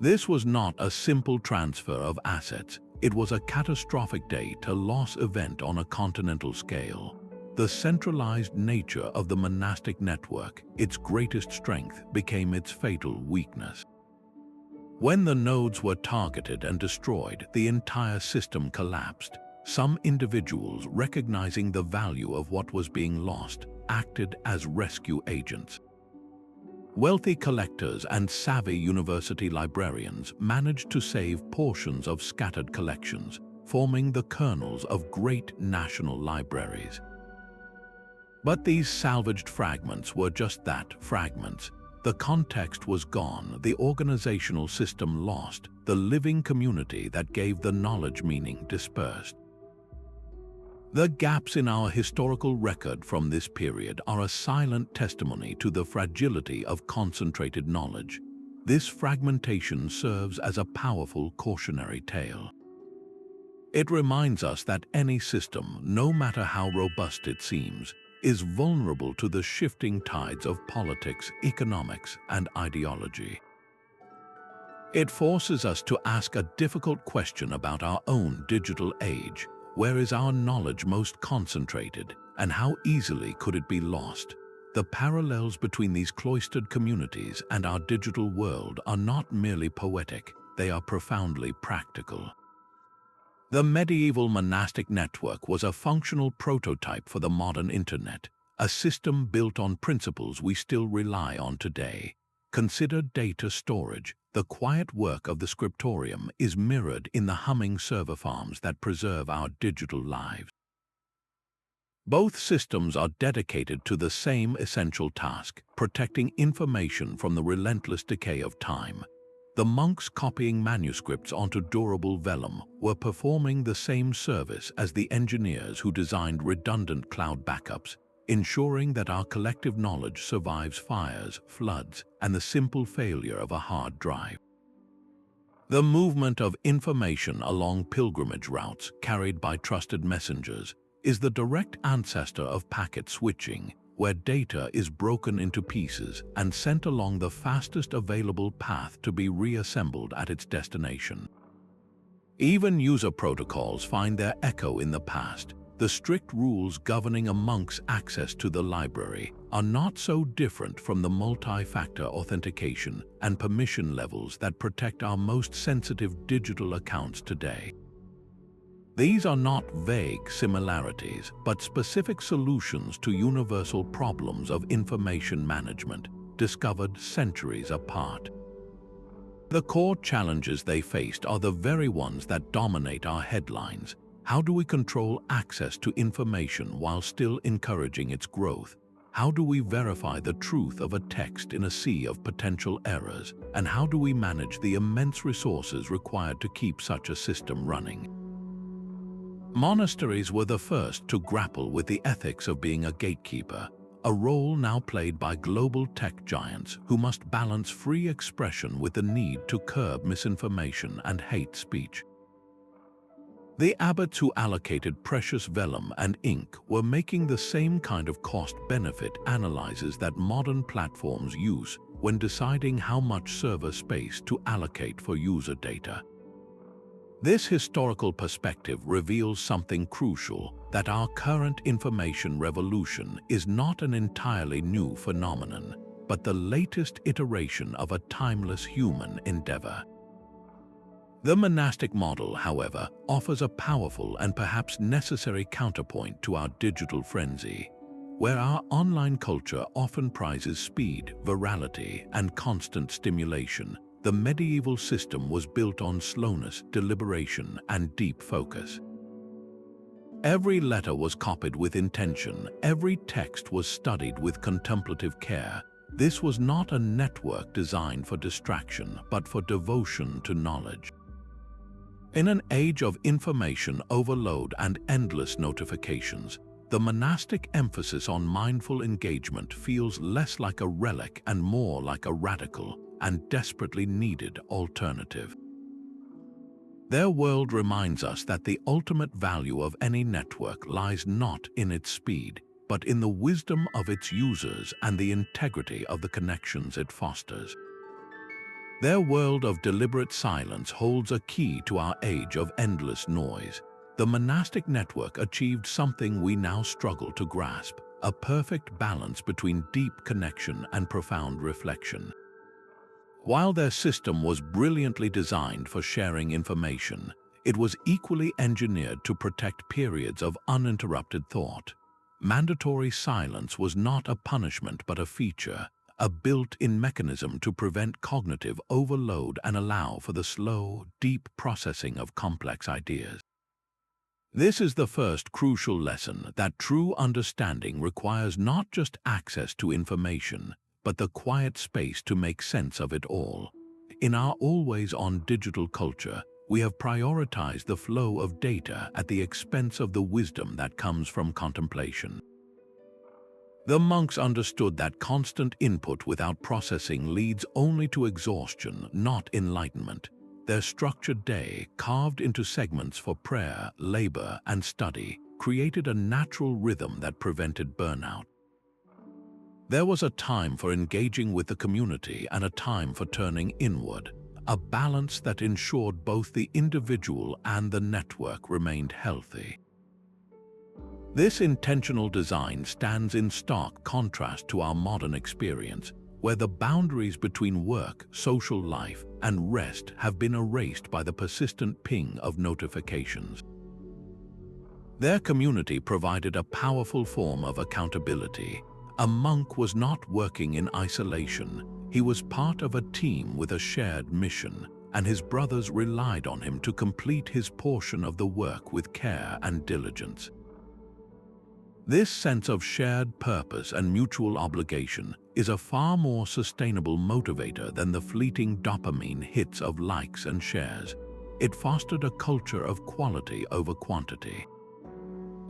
This was not a simple transfer of assets. It was a catastrophic data-loss event on a continental scale. The centralized nature of the monastic network, its greatest strength, became its fatal weakness. When the nodes were targeted and destroyed, the entire system collapsed. Some individuals, recognizing the value of what was being lost, acted as rescue agents. Wealthy collectors and savvy university librarians managed to save portions of scattered collections, forming the kernels of great national libraries. But these salvaged fragments were just that, fragments. The context was gone, the organizational system lost, the living community that gave the knowledge meaning dispersed. The gaps in our historical record from this period are a silent testimony to the fragility of concentrated knowledge. This fragmentation serves as a powerful cautionary tale. It reminds us that any system, no matter how robust it seems, is vulnerable to the shifting tides of politics, economics, and ideology. It forces us to ask a difficult question about our own digital age. Where is our knowledge most concentrated, and how easily could it be lost? The parallels between these cloistered communities and our digital world are not merely poetic, they are profoundly practical. The medieval monastic network was a functional prototype for the modern internet, a system built on principles we still rely on today. Consider data storage. The quiet work of the Scriptorium is mirrored in the humming server farms that preserve our digital lives. Both systems are dedicated to the same essential task, protecting information from the relentless decay of time. The monks copying manuscripts onto durable vellum were performing the same service as the engineers who designed redundant cloud backups, ensuring that our collective knowledge survives fires, floods, and the simple failure of a hard drive. The movement of information along pilgrimage routes carried by trusted messengers is the direct ancestor of packet switching, where data is broken into pieces and sent along the fastest available path to be reassembled at its destination. Even user protocols find their echo in the past. The strict rules governing a monk's access to the library are not so different from the multi-factor authentication and permission levels that protect our most sensitive digital accounts today. These are not vague similarities, but specific solutions to universal problems of information management, discovered centuries apart. The core challenges they faced are the very ones that dominate our headlines. How do we control access to information while still encouraging its growth? How do we verify the truth of a text in a sea of potential errors? And how do we manage the immense resources required to keep such a system running? Monasteries were the first to grapple with the ethics of being a gatekeeper, a role now played by global tech giants who must balance free expression with the need to curb misinformation and hate speech. The abbots who allocated precious vellum and ink were making the same kind of cost-benefit analyses that modern platforms use when deciding how much server space to allocate for user data. This historical perspective reveals something crucial, that our current information revolution is not an entirely new phenomenon, but the latest iteration of a timeless human endeavor. The monastic model, however, offers a powerful and perhaps necessary counterpoint to our digital frenzy, where our online culture often prizes speed, virality, and constant stimulation. The medieval system was built on slowness, deliberation, and deep focus. Every letter was copied with intention, every text was studied with contemplative care. This was not a network designed for distraction, but for devotion to knowledge. In an age of information overload and endless notifications, the monastic emphasis on mindful engagement feels less like a relic and more like a radical and desperately needed alternative. Their world reminds us that the ultimate value of any network lies not in its speed, but in the wisdom of its users and the integrity of the connections it fosters. Their world of deliberate silence holds a key to our age of endless noise. The monastic network achieved something we now struggle to grasp, a perfect balance between deep connection and profound reflection. While their system was brilliantly designed for sharing information, it was equally engineered to protect periods of uninterrupted thought. Mandatory silence was not a punishment but a feature, a built-in mechanism to prevent cognitive overload and allow for the slow, deep processing of complex ideas. This is the first crucial lesson, that true understanding requires not just access to information, but the quiet space to make sense of it all. In our always-on digital culture, we have prioritized the flow of data at the expense of the wisdom that comes from contemplation. The monks understood that constant input without processing leads only to exhaustion, not enlightenment. Their structured day, carved into segments for prayer, labor, and study, created a natural rhythm that prevented burnout. There was a time for engaging with the community and a time for turning inward, a balance that ensured both the individual and the network remained healthy. This intentional design stands in stark contrast to our modern experience, where the boundaries between work, social life, and rest have been erased by the persistent ping of notifications. Their community provided a powerful form of accountability. A monk was not working in isolation. He was part of a team with a shared mission, and his brothers relied on him to complete his portion of the work with care and diligence. This sense of shared purpose and mutual obligation is a far more sustainable motivator than the fleeting dopamine hits of likes and shares. It fostered a culture of quality over quantity.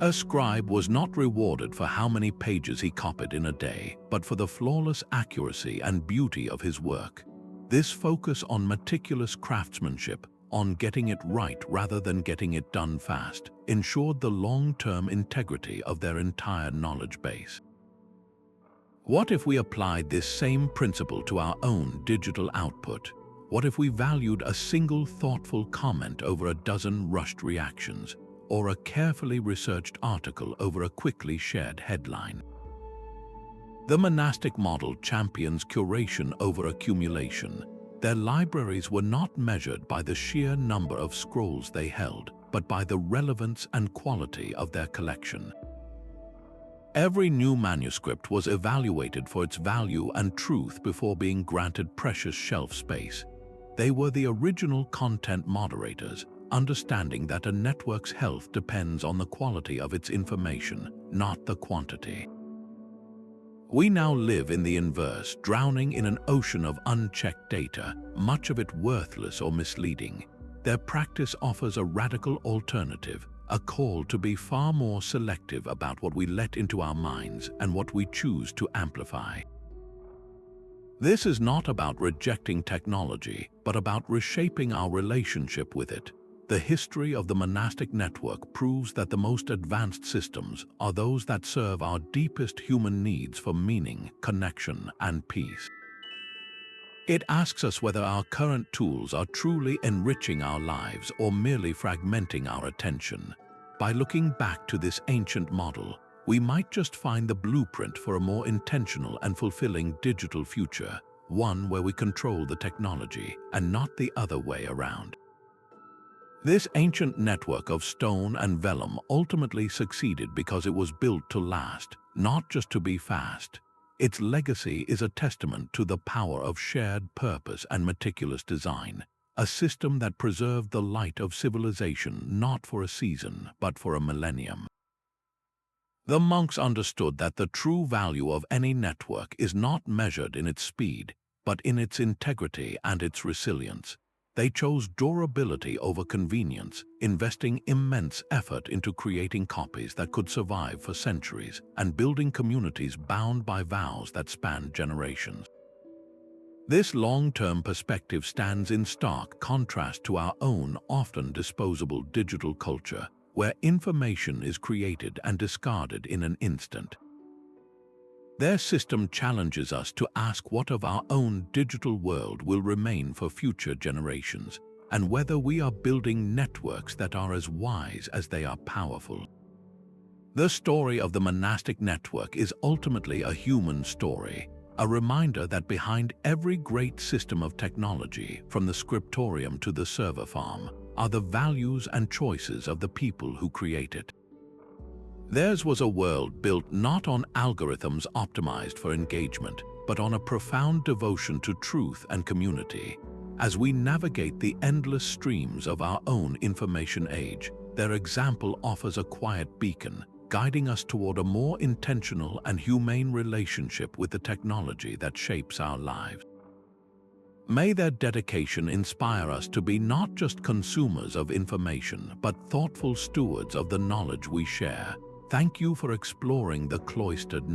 A scribe was not rewarded for how many pages he copied in a day, but for the flawless accuracy and beauty of his work. This focus on meticulous craftsmanship, on getting it right rather than getting it done fast, ensured the long-term integrity of their entire knowledge base. What if we applied this same principle to our own digital output? What if we valued a single thoughtful comment over a dozen rushed reactions, or a carefully researched article over a quickly shared headline? The monastic model champions curation over accumulation. Their libraries were not measured by the sheer number of scrolls they held, but by the relevance and quality of their collection. Every new manuscript was evaluated for its value and truth before being granted precious shelf space. They were the original content moderators, understanding that a network's health depends on the quality of its information, not the quantity. We now live in the inverse, drowning in an ocean of unchecked data, much of it worthless or misleading. Their practice offers a radical alternative, a call to be far more selective about what we let into our minds and what we choose to amplify. This is not about rejecting technology, but about reshaping our relationship with it. The history of the monastic network proves that the most advanced systems are those that serve our deepest human needs for meaning, connection, and peace. It asks us whether our current tools are truly enriching our lives or merely fragmenting our attention. By looking back to this ancient model, we might just find the blueprint for a more intentional and fulfilling digital future, one where we control the technology and not the other way around. This ancient network of stone and vellum ultimately succeeded because it was built to last, not just to be fast. Its legacy is a testament to the power of shared purpose and meticulous design, a system that preserved the light of civilization not for a season, but for a millennium. The monks understood that the true value of any network is not measured in its speed, but in its integrity and its resilience. They chose durability over convenience, investing immense effort into creating copies that could survive for centuries and building communities bound by vows that spanned generations. This long-term perspective stands in stark contrast to our own often disposable digital culture, where information is created and discarded in an instant. Their system challenges us to ask what of our own digital world will remain for future generations, and whether we are building networks that are as wise as they are powerful. The story of the monastic network is ultimately a human story, a reminder that behind every great system of technology, from the Scriptorium to the server farm, are the values and choices of the people who create it. Theirs was a world built not on algorithms optimized for engagement, but on a profound devotion to truth and community. As we navigate the endless streams of our own information age, their example offers a quiet beacon, guiding us toward a more intentional and humane relationship with the technology that shapes our lives. May their dedication inspire us to be not just consumers of information, but thoughtful stewards of the knowledge we share. Thank you for exploring the cloistered